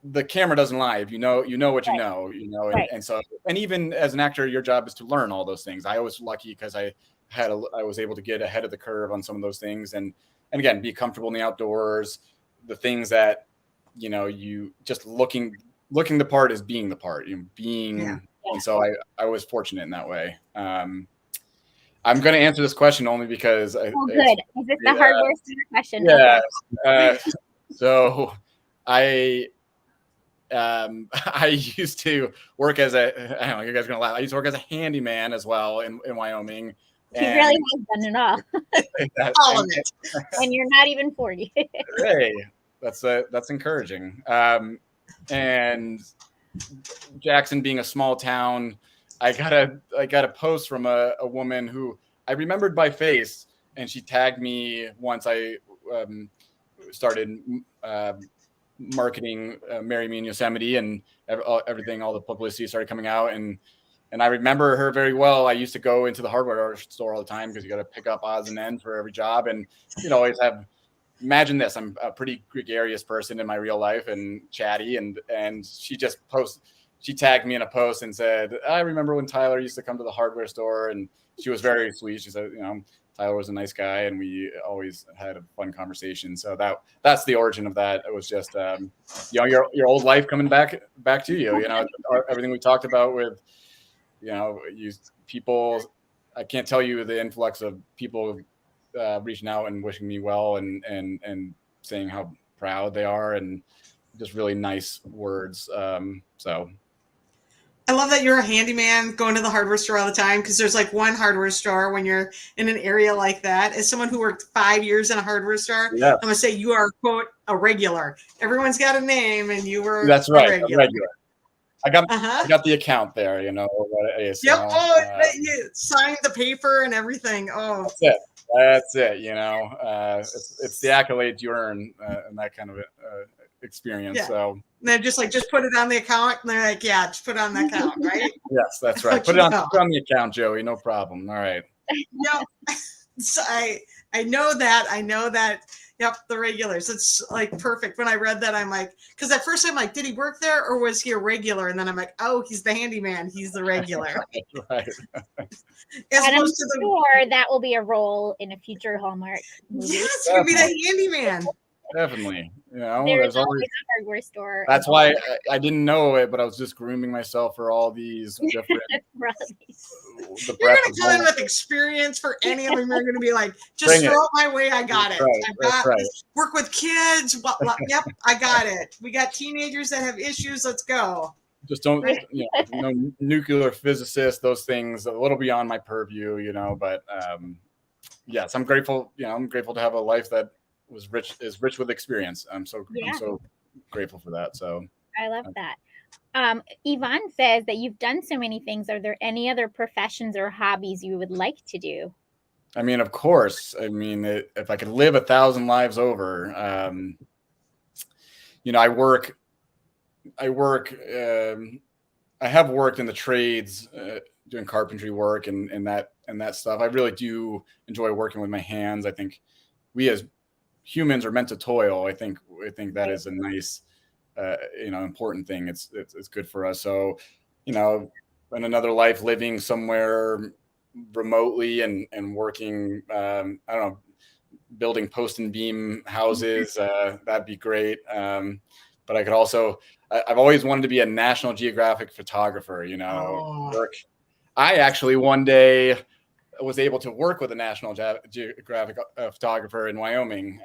Speaker 3: the camera doesn't lie. If you know what you know, and so, and even as an actor, your job is to learn all those things. I was lucky because I was able to get ahead of the curve on some of those things, and again, be comfortable in the outdoors. The things that, you just looking the part is being the part, and so I was fortunate in that way. I'm going to answer this question only because
Speaker 2: good. Is this the hardware question?
Speaker 3: Yeah. So I used to work as I don't know, you guys are going to laugh. I used to work as a handyman as well in Wyoming.
Speaker 2: He really has done it all.
Speaker 1: All of it.
Speaker 2: And you're not even 40.
Speaker 3: Hey, that's encouraging. And Jackson being a small town, I got a post from a woman who I remembered by face, and she tagged me once I started marketing Marry Me in Yosemite, and everything, all the publicity started coming out, and I remember her very well. I used to go into the hardware store all the time because you got to pick up odds and ends for every job, and always imagine this, I'm a pretty gregarious person in my real life and chatty, and she tagged me in a post and said, I remember when Tyler used to come to the hardware store, and she was very sweet. She said, Tyler was a nice guy, and we always had a fun conversation. So that's the origin of that. It was just, your old life coming back to you, everything we talked about with, people. I can't tell you the influx of people reaching out and wishing me well and saying how proud they are, and just really nice words. So
Speaker 1: I love that you're a handyman going to the hardware store all the time, because there's like one hardware store when you're in an area like that. As someone who worked 5 years in a hardware store, I'm going to say you are, quote, a regular. Everyone's got a name, and you were
Speaker 3: That's right,
Speaker 1: a regular.
Speaker 3: I got the account there, what it is.
Speaker 1: Yep. You signed the paper and everything. Oh,
Speaker 3: that's it. It's the accolades you earn and that kind of experience. Yeah. So
Speaker 1: they're just put it on the account, and they're like, yeah, just put it on the account, right?
Speaker 3: Yes, that's right. Put it on the account, Joey. No problem. All right.
Speaker 1: So I know that. Yep, the regulars. It's like perfect. When I read that, I'm like, because at first I'm like, did he work there or was he a regular? And then I'm like, oh, he's the handyman. He's the regular.
Speaker 3: Right.
Speaker 2: And I'm sure that will be a role in a future Hallmark movie.
Speaker 1: Yes, you'll be the handyman.
Speaker 3: Definitely.
Speaker 2: There's always a hardware store.
Speaker 3: That's why I didn't know it, but I was just grooming myself for all these different.
Speaker 1: You're going to come in with experience for any of them. You're going to be like, just throw it my way. I got it. I've got this. Work with kids. Yep, I got it. We got teenagers that have issues. Let's go.
Speaker 3: just don't, no nuclear physicist, those things a little beyond my purview, but yes, I'm grateful, I'm grateful to have a life that is rich with experience. I'm so grateful for that. So
Speaker 2: I love that. Yvonne says that you've done so many things. Are there any other professions or hobbies you would like to do?
Speaker 3: I mean, of course. I mean, if I could live 1,000 lives over, I have worked in the trades, doing carpentry work and that stuff. I really do enjoy working with my hands. I think we as humans are meant to toil. I think that is a nice, important thing. It's good for us. So, in another life, living somewhere remotely and working, I don't know, building post and beam houses, that'd be great. But I could also, I've always wanted to be a National Geographic photographer, I actually one day was able to work with a National Geographic photographer in Wyoming.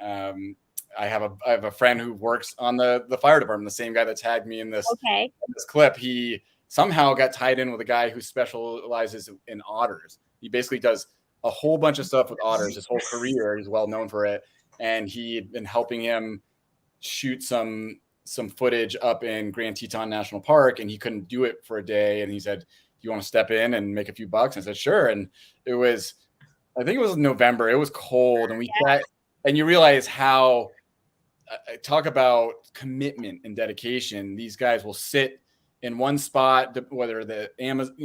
Speaker 3: I have a friend who works on the fire department, the same guy that tagged me in this clip. He somehow got tied in with a guy who specializes in otters. He basically does a whole bunch of stuff with otters his whole career. He's well known for it. And he'd been helping him shoot some footage up in Grand Teton National Park, and he couldn't do it for a day. And he said, "Do you want to step in and make a few bucks?" And I said, "Sure." And I think it was November. It was cold, and we sat, and you realize how, talk about commitment and dedication. These guys will sit in one spot, whether the Amazon,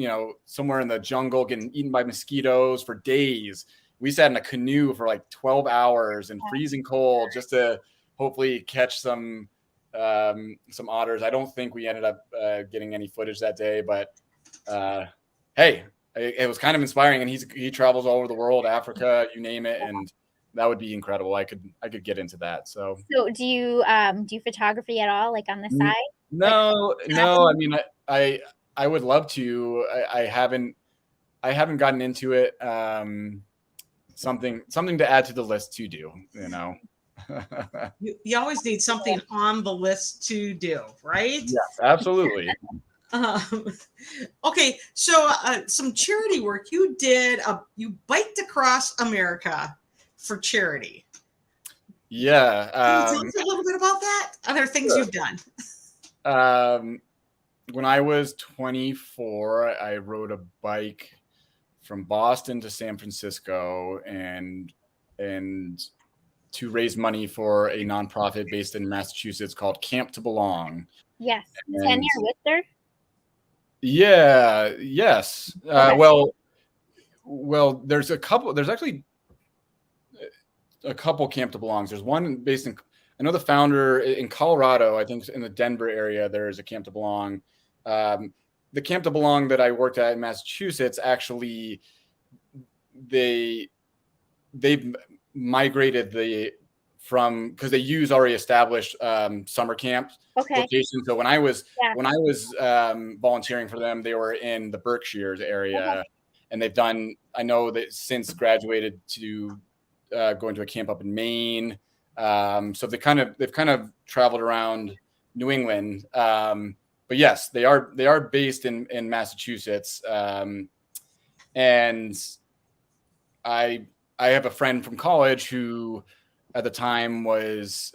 Speaker 3: somewhere in the jungle, getting eaten by mosquitoes for days. We sat in a canoe for like 12 hours in freezing cold just to hopefully catch some otters. I don't think we ended up getting any footage that day, but hey, it was kind of inspiring. And he travels all over the world, Africa, you name it, and that would be incredible. I could get into that. So do
Speaker 2: you photography at all, like on the side?
Speaker 3: No. I mean, I would love to. I haven't gotten into it. Something to add to the list to do.
Speaker 1: You always need something on the list to do, right?
Speaker 3: Yes, absolutely.
Speaker 1: Okay, so some charity work you did. You biked across America for charity.
Speaker 3: Yeah.
Speaker 1: Can you tell us a little bit about that? Other things you've done.
Speaker 3: When I was 24, I rode a bike from Boston to San Francisco and to raise money for a nonprofit based in Massachusetts called Camp to Belong.
Speaker 2: Yes. And you're with her?
Speaker 3: Yeah. Yes. Okay. Well, there's actually a couple Camp to Belongs. There's one based in, I know the founder in Colorado, I think in the Denver area, there's a Camp to Belong. The Camp to Belong that I worked at in Massachusetts, actually, they migrated because they use already established summer camp locations. So when I was volunteering for them, they were in the Berkshires area, and I know that since graduated to going to a camp up in Maine. So they've kind of traveled around New England. But yes, they are based in Massachusetts. And I have a friend from college who at the time was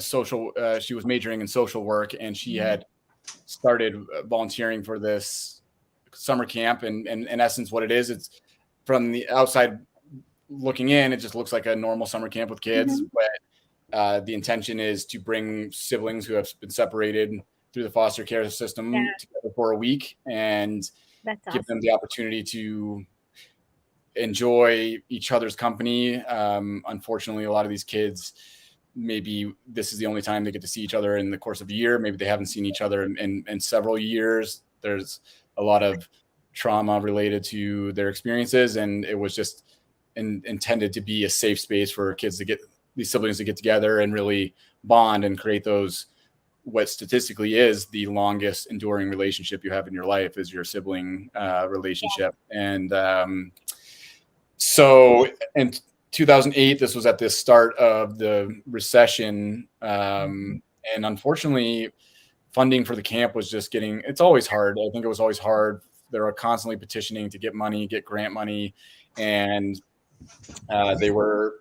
Speaker 3: she was majoring in social work, and she had started volunteering for this summer camp. And in essence, what it is, it's from the outside looking in, it just looks like a normal summer camp with kids, but the intention is to bring siblings who have been separated through the foster care system together for a week and give them the opportunity to enjoy each other's company. Unfortunately, a lot of these kids, maybe this is the only time they get to see each other in the course of a year. Maybe they haven't seen each other in several years. There's a lot of trauma related to their experiences, and it was just intended to be a safe space for kids to get these siblings to get together and really bond and create those, what statistically is the longest enduring relationship you have in your life is your sibling relationship. And so in 2008, this was at the start of the recession. And unfortunately funding for the camp was just it's always hard. I think it was always hard. They were constantly petitioning to get money, get grant money. And they were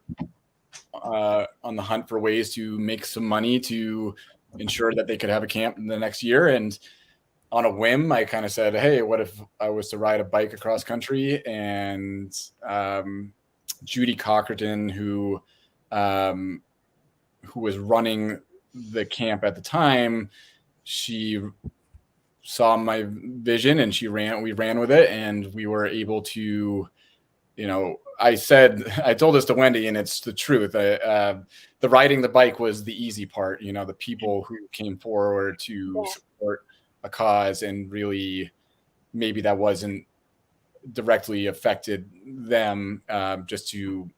Speaker 3: on the hunt for ways to make some money to ensure that they could have a camp in the next year. And on a whim, I kind of said, hey, what if I was to ride a bike across country? And Judy Cochran, who was running the camp at the time, she saw my vision and we ran with it, and we were able to, I told this to Wendy, and it's the truth. The riding the bike was the easy part, the people who came forward to support a cause, and really maybe that wasn't directly affected them, just to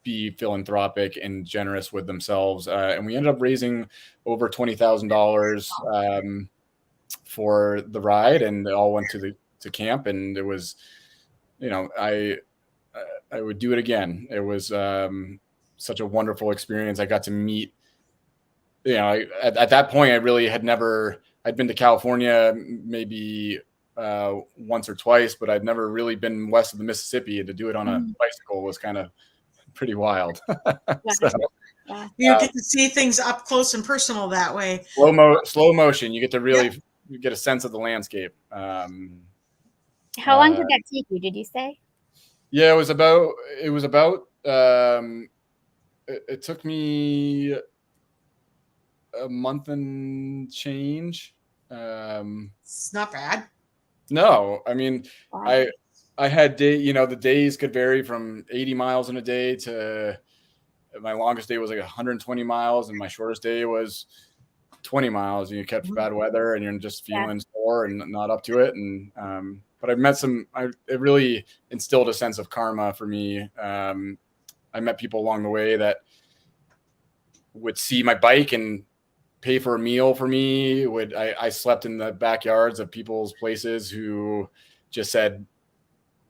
Speaker 3: be philanthropic and generous with themselves. And we ended up raising over $20,000 for the ride, and it all went to camp. And it was, I would do it again. It was such a wonderful experience. I got to meet, at that point, I really I'd been to California maybe once or twice, but I'd never really been west of the Mississippi, and to do it on a bicycle was kind of pretty wild. So,
Speaker 1: you get to see things up close and personal that way.
Speaker 3: Slow motion. You get to really you get a sense of the landscape.
Speaker 2: How long did that take you? Did you say?
Speaker 3: Yeah, it was about. It took me a month and change.
Speaker 1: It's not bad.
Speaker 3: No, I mean, wow. I had the days could vary from 80 miles in a day to my longest day was like 120 miles, and my shortest day was 20 miles. And you catch bad weather, and you're just feeling sore and not up to it. And but I've met it really instilled a sense of karma for me. I met people along the way that would see my bike and pay for a meal for me. I slept in the backyards of people's places who just said,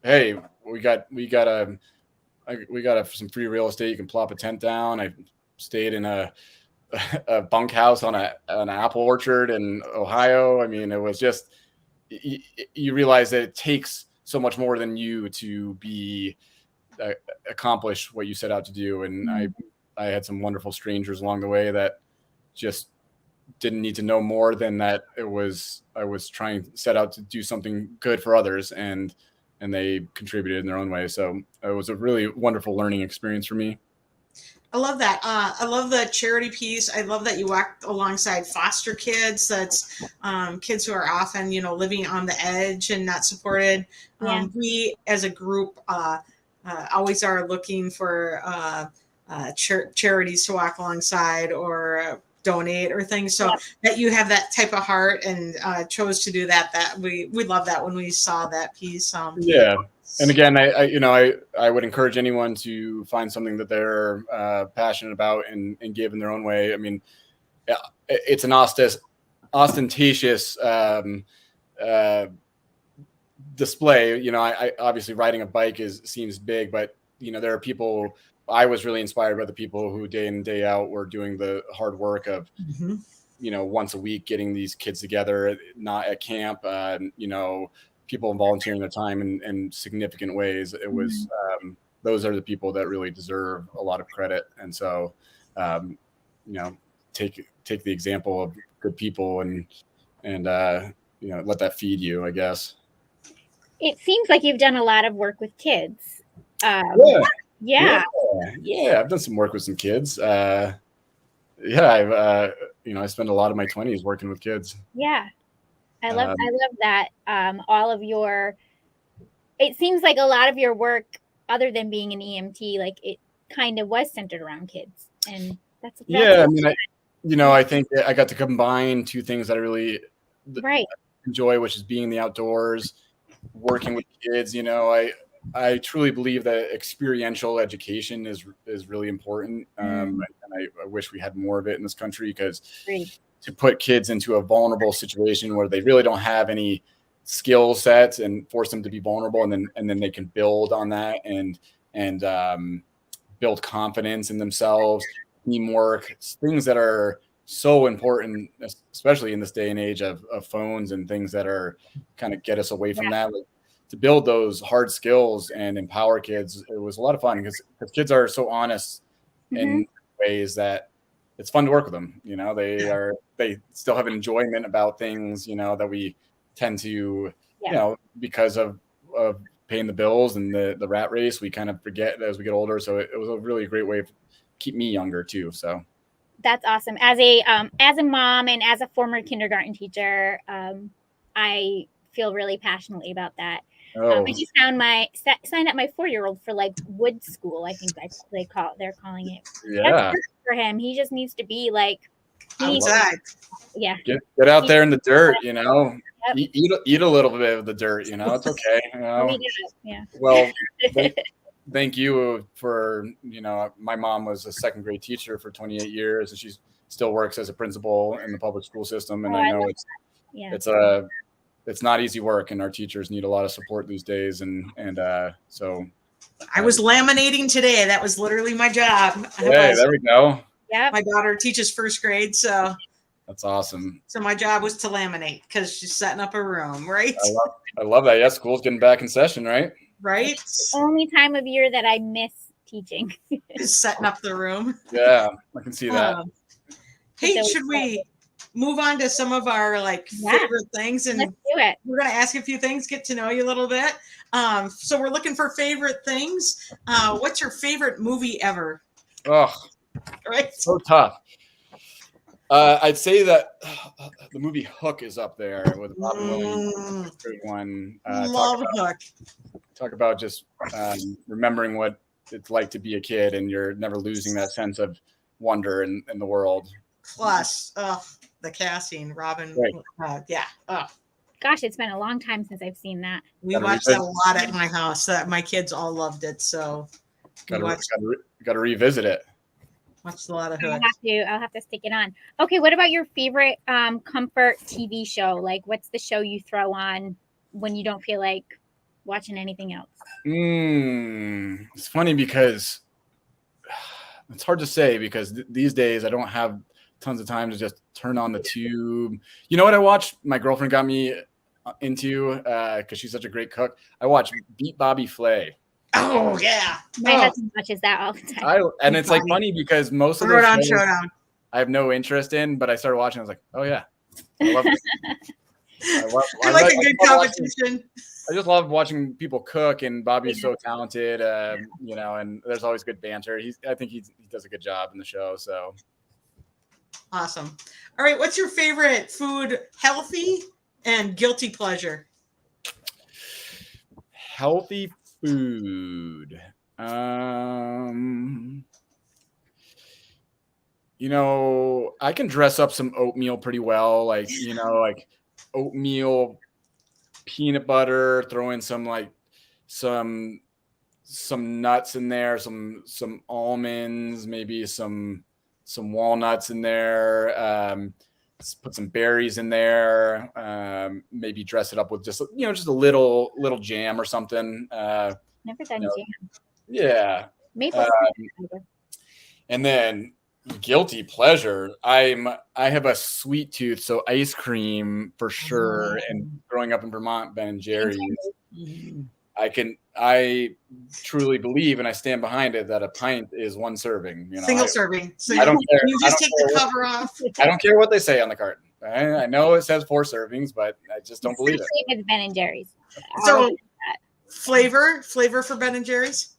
Speaker 3: hey, we got some free real estate. You can plop a tent down. I stayed in a bunkhouse on an apple orchard in Ohio. I mean, it was just, you realize that it takes so much more than you to accomplish what you set out to do. And I had some wonderful strangers along the way that just didn't need to know more than that. I was set out to do something good for others, and they contributed in their own way. So it was a really wonderful learning experience for me.
Speaker 1: I love that. I love the charity piece. I love that you walked alongside foster kids. That's kids who are often, living on the edge and not supported. We, as a group, always are looking for charities to walk alongside or donate or things. So that you have that type of heart and chose to do that we love that when we saw that piece. And again, I would encourage anyone to find something that they're passionate about and give in their own way. I mean, it's an ostentatious display. I obviously riding a bike seems big, but there are people. I was really inspired by the people who day in and day out were doing the hard work of, once a week getting these kids together, not at camp. People volunteering their time in significant ways. It was those are the people that really deserve a lot of credit. And so, take the example of good people and let that feed you, I guess.
Speaker 2: It seems like you've done a lot of work with kids.
Speaker 3: Yeah, I've done some work with some kids. I spend a lot of my 20s working with kids.
Speaker 2: Yeah. I love that. All of it seems like a lot of your work, other than being an EMT, like it kind of was centered around kids, and that's
Speaker 3: I mean, I think I got to combine two things that I really enjoy, which is being in the outdoors, working with kids. I truly believe that experiential education is really important, and I wish we had more of it in this country, because to put kids into a vulnerable situation where they really don't have any skill sets and force them to be vulnerable, and then they can build on that and build confidence in themselves, teamwork, things that are so important, especially in this day and age of phones and things that are kind of get us away from that. Like, to build those hard skills and empower kids, it was a lot of fun because kids are so honest in ways that it's fun to work with them. You know, they still have enjoyment about things, you know, that we tend to, you know, because of paying the bills and the rat race, we kind of forget as we get older. So it was a really great way to keep me younger too. So
Speaker 2: that's awesome. As a mom and as a former kindergarten teacher, I feel really passionately about that. I just signed up my 4-year-old for like wood school. I think they're calling it.
Speaker 3: Yeah.
Speaker 2: That's good for him. He just needs to be like,
Speaker 1: outside.
Speaker 3: Get out there in the dirt, you know. Eat a little bit of the dirt, you know. It's okay. You know?
Speaker 2: Yeah.
Speaker 3: Well, thank you for, you know, my mom was a second grade teacher for 28 years, and she still works as a principal in the public school system. And I know it's not easy work, and our teachers need a lot of support these days. And so
Speaker 1: I was laminating today. That was literally my job.
Speaker 3: Hey, there we go.
Speaker 2: Yeah.
Speaker 1: My daughter teaches first grade, so
Speaker 3: that's awesome.
Speaker 1: So my job was to laminate because she's setting up a room, right?
Speaker 3: I love that. Yeah, school's getting back in session, right?
Speaker 1: Right.
Speaker 2: It's the only time of year that I miss teaching.
Speaker 1: Is setting up the room.
Speaker 3: Yeah, I can see that.
Speaker 1: Hey, should we move on to some of our favorite things? And
Speaker 2: let's do it.
Speaker 1: We're going to ask you a few things, get to know you a little bit. So we're looking for favorite things. What's your favorite movie ever?
Speaker 3: Oh,
Speaker 1: right.
Speaker 3: So tough. I'd say that the movie Hook is up there with Robin Williams. Great one.
Speaker 1: Love Hook.
Speaker 3: Talk about just remembering what it's like to be a kid, and you're never losing that sense of wonder in the world.
Speaker 1: Plus, the casting, Robin.
Speaker 3: Right.
Speaker 1: Yeah.
Speaker 2: Gosh, it's been a long time since I've seen that.
Speaker 1: We watched that a lot at my house. My kids all loved it. So
Speaker 3: got to revisit it.
Speaker 1: Watched a lot of Hook.
Speaker 2: I'll have to stick it on. Okay, what about your favorite comfort TV show? Like, what's the show you throw on when you don't feel like watching anything else?
Speaker 3: It's funny because it's hard to say because these days I don't have tons of time to just turn on the tube. You know what I watched? My girlfriend got me into because she's such a great cook. I watched Beat Bobby Flay.
Speaker 1: Oh yeah,
Speaker 2: my husband watches that all the time.
Speaker 3: And it's like funny because most of those shows I have no interest in, but I started watching. I was like, oh yeah, I love it.
Speaker 1: I like a good competition.
Speaker 3: I just love watching people cook, and Bobby's so talented, you know, and there's always good banter. I think he does a good job in the show. So
Speaker 1: awesome. All right, what's your favorite food? Healthy and guilty pleasure.
Speaker 3: Healthy food. You know, I can dress up some oatmeal pretty well. Like, you know, like oatmeal, peanut butter, throw in some nuts in there, some almonds, maybe some walnuts in there. Put some berries in there. Maybe dress it up with just a little jam or something.
Speaker 2: Never done jam.
Speaker 3: Yeah.
Speaker 2: Maple.
Speaker 3: And then guilty pleasure. I have a sweet tooth, so ice cream for sure. And growing up in Vermont, Ben and Jerry's. I truly believe, and I stand behind it, that a pint is one serving. You know,
Speaker 1: single serving. So
Speaker 3: I don't care.
Speaker 1: You just take the cover off.
Speaker 3: I don't care what they say on the carton. I know it says 4 servings, but I just don't believe it.
Speaker 2: It's Ben and Jerry's.
Speaker 1: So flavor for Ben and Jerry's.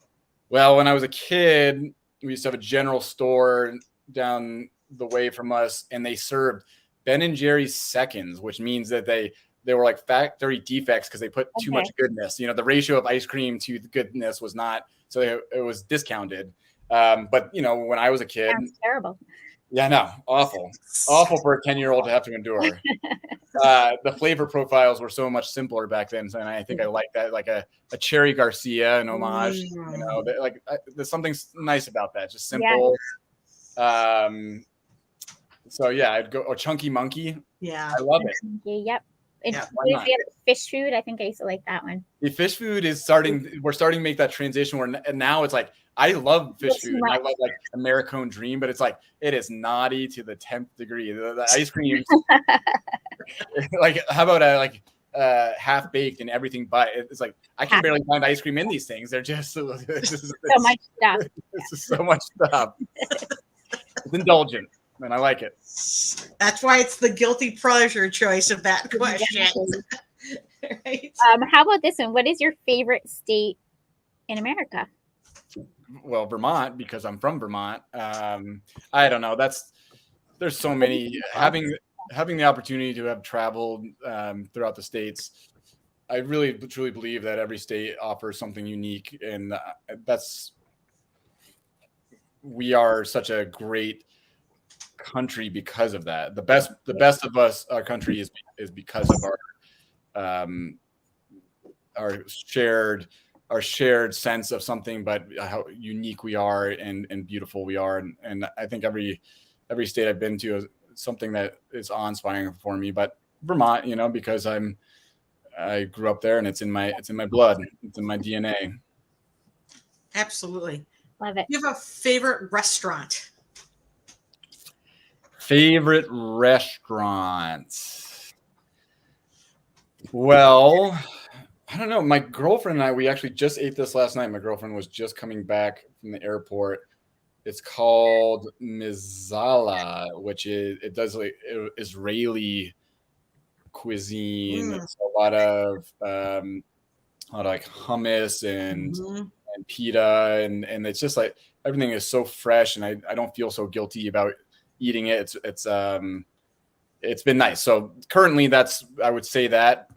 Speaker 3: Well, when I was a kid, we used to have a general store down the way from us, and they served Ben and Jerry's seconds, which means that they were like factory defects because they put too much goodness. You know, the ratio of ice cream to the goodness was not, so it was discounted. But you know, when I was a kid,
Speaker 2: sounds terrible.
Speaker 3: Yeah, no, awful for a 10-year-old to have to endure. The flavor profiles were so much simpler back then, and I think I like that, like a Cherry Garcia, an homage. You know, there's something nice about that, just simple. Yeah. So yeah, I'd go a Chunky Monkey.
Speaker 1: Yeah,
Speaker 3: I love it.
Speaker 2: Yep. Fish food. I think I used to like that one.
Speaker 3: The fish food is we're starting to make that transition where now it's like I love fish food. And I love like Americone Dream, but it's like it is naughty to the 10th degree. The ice cream, like how about half baked and everything, but it's like I can barely find ice cream in these things. They're just so much stuff. It's just so much stuff. It's indulgent, and I like it.
Speaker 1: That's why it's the guilty pleasure choice of that question. Right?
Speaker 2: How about this one? What is your favorite state in America?
Speaker 3: Well, Vermont, because I'm from Vermont. I don't know. There's so many. Having the opportunity to have traveled throughout the states, I really truly believe that every state offers something unique, and we are such a great country because of that. The best of us, our country is because of our shared sense of something, but how unique we are and beautiful we are. And I think every state I've been to is something that is awe-inspiring for me. But Vermont, because I grew up there and it's in my blood, it's in my DNA.
Speaker 1: Absolutely.
Speaker 2: Love it.
Speaker 1: You have a favorite restaurant?
Speaker 3: Favorite restaurants? Well, I don't know. My girlfriend and I, we actually just ate this last night. My girlfriend was just coming back from the airport. It's called Mizala, which it does like Israeli cuisine. It's a lot of like hummus and pita, and it's just like everything is so fresh, and I don't feel so guilty about eating it. It's been nice. So currently, I would say that.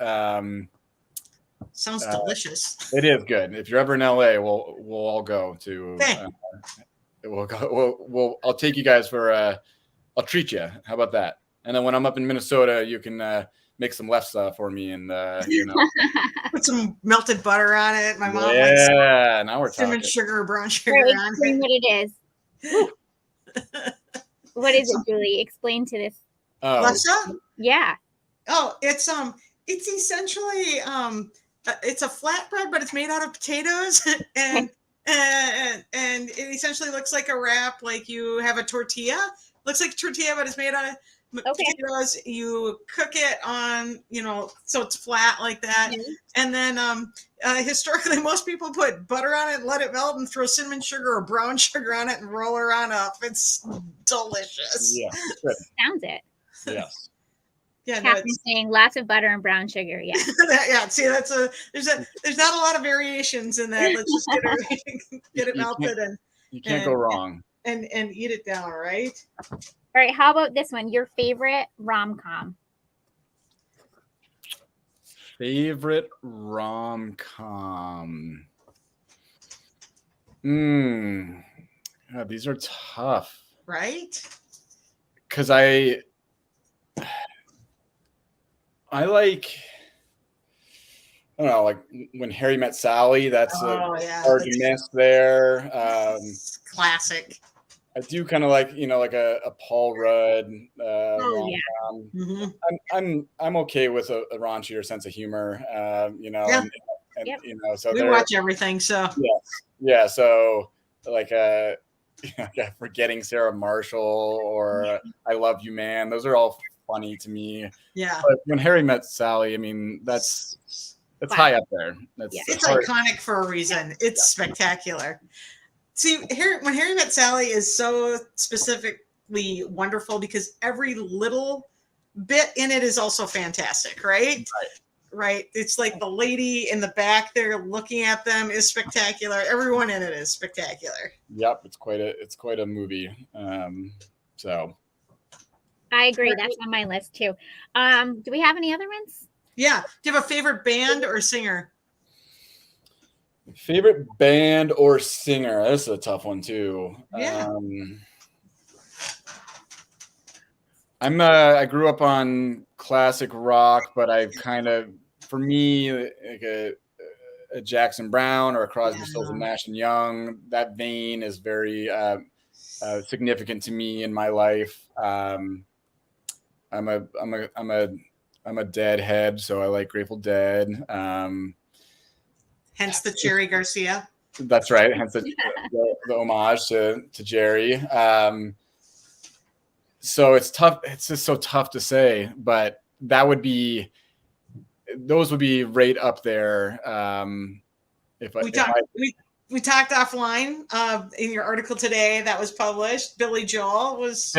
Speaker 1: Sounds delicious.
Speaker 3: It is good. If you're ever in LA, we'll all go to. I'll take you guys for. I'll treat you. How about that? And then when I'm up in Minnesota, you can make some lefse for me, and
Speaker 1: put some melted butter on it. My mom
Speaker 3: likes. Yeah, now we're
Speaker 1: cinnamon
Speaker 3: talking.
Speaker 1: sugar, brown sugar on
Speaker 2: it. What it is. What is it, Julie? Explain to this.
Speaker 1: Lefse?
Speaker 2: Yeah.
Speaker 1: Oh, it's essentially it's a flatbread, but it's made out of potatoes, and it essentially looks like a wrap. Like you have a tortilla, looks like a tortilla, but it's made out of potatoes. You cook it on, so it's flat like that. Mm-hmm. And then historically, most people put butter on it and let it melt and throw cinnamon sugar or brown sugar on it and roll her on up. It's delicious.
Speaker 3: Yeah,
Speaker 2: sounds it.
Speaker 3: Yes.
Speaker 1: Yeah,
Speaker 2: Catherine's saying lots of butter and brown sugar. Yeah.
Speaker 1: Yeah. See, there's not a lot of variations in that. Let's just get it melted and
Speaker 3: you can't go wrong.
Speaker 1: And eat it down, right?
Speaker 2: All right. How about this one? Your favorite rom-com?
Speaker 3: Favorite rom-com? God, these are tough.
Speaker 1: Right?
Speaker 3: Because I like, I don't know, like When Harry Met Sally. That's hard to miss there.
Speaker 1: Classic.
Speaker 3: I do kind of like, like a Paul Rudd. I'm okay with a raunchier sense of humor. So
Speaker 1: we watch everything. So
Speaker 3: yeah. So like Forgetting Sarah Marshall or I Love You, Man. Those are all funny to me.
Speaker 1: Yeah.
Speaker 3: But When Harry Met Sally, I mean, that's high up there.
Speaker 1: It's iconic for a reason. It's spectacular. See, When Harry Met Sally is so specifically wonderful because every little bit in it is also fantastic, right? Right. It's like the lady in the back there looking at them is spectacular. Everyone in it is spectacular.
Speaker 3: Yep, it's quite a movie. So
Speaker 2: I agree. That's on my list too. Do we have any other ones?
Speaker 1: Yeah. Do you have a favorite band or singer?
Speaker 3: Favorite band or singer? This is a tough one too.
Speaker 1: Yeah.
Speaker 3: I grew up on classic rock, but I've kind of, for me, like a Jackson Brown or a Crosby, Stills and Nash and Young. That vein is very significant to me in my life. I'm a Deadhead, so I like Grateful Dead.
Speaker 1: Hence the Cherry Garcia.
Speaker 3: That's right. Hence the homage to Jerry. So it's tough. It's just so tough to say, but those would be right up there.
Speaker 1: We talked offline in your article today that was published. Billy Joel is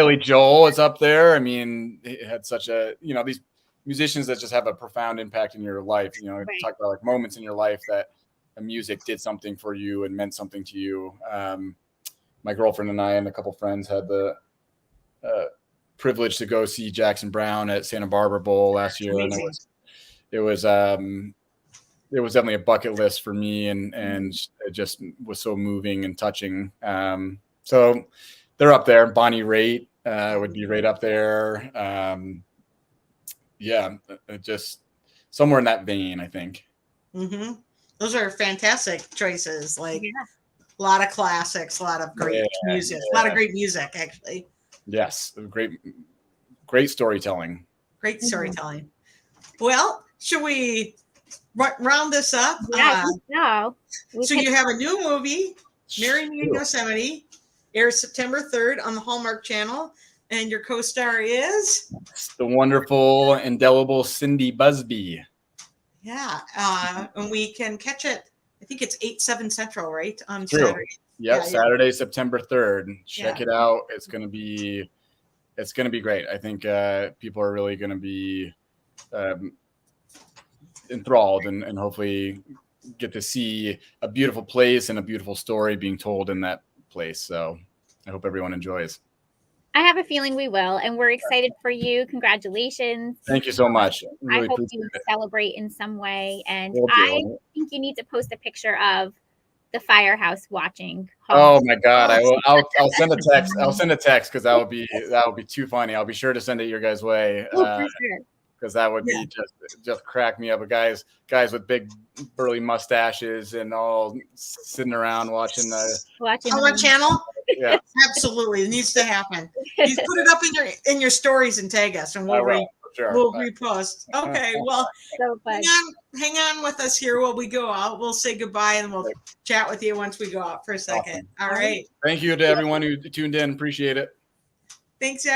Speaker 3: up there. I mean, he had such these musicians that just have a profound impact in your life.
Speaker 2: Right.
Speaker 3: Talk about like moments in your life that a music did something for you and meant something to you. My girlfriend and I and a couple friends had the privilege to go see Jackson Browne at Santa Barbara Bowl last year, and it was definitely a bucket list for me, and it just was so moving and touching. So they're up there. Bonnie Raitt would be right up there. Just somewhere in that vein, I think.
Speaker 1: Mm-hmm. Those are fantastic choices. Like a lot of classics, a lot of great music, a lot of great music, actually.
Speaker 3: Yes, great storytelling.
Speaker 1: Great storytelling. Well, should we round this up?
Speaker 2: Yeah,
Speaker 1: so you have a new movie, Marry Me in Yosemite, airs September 3rd on the Hallmark Channel, and your co-star is
Speaker 3: the wonderful, indelible Cindy Busby.
Speaker 1: Yeah, and we can catch it. I think it's 8/7 Central, right, on
Speaker 3: True.
Speaker 1: Saturday.
Speaker 3: Yep, Saturday, September 3rd. Check it out. It's gonna be great. I think people are really gonna be enthralled and hopefully get to see a beautiful place and a beautiful story being told in that place. So I hope everyone enjoys.
Speaker 2: I have a feeling we will, and we're excited for you. Congratulations.
Speaker 3: Thank you so much.
Speaker 2: Really I hope you celebrate in some way. And I think you need to post a picture of the firehouse watching.
Speaker 3: Oh my God. I'll send a text. I'll send a text because that would be too funny. I'll be sure to send it your guys' way.
Speaker 2: For sure.
Speaker 3: Because that would be just crack me up. But guys with big burly mustaches and all sitting around watching
Speaker 1: Hallmark Channel.
Speaker 3: Yeah,
Speaker 1: absolutely, it needs to happen. You put it up in your stories and tag us, and we'll repost. Okay, well,
Speaker 2: so
Speaker 1: hang on with us here while we go out. We'll say goodbye and we'll chat with you once we go out for a second. Awesome. All right.
Speaker 3: Thank you to everyone who tuned in. Appreciate it.
Speaker 1: Thanks,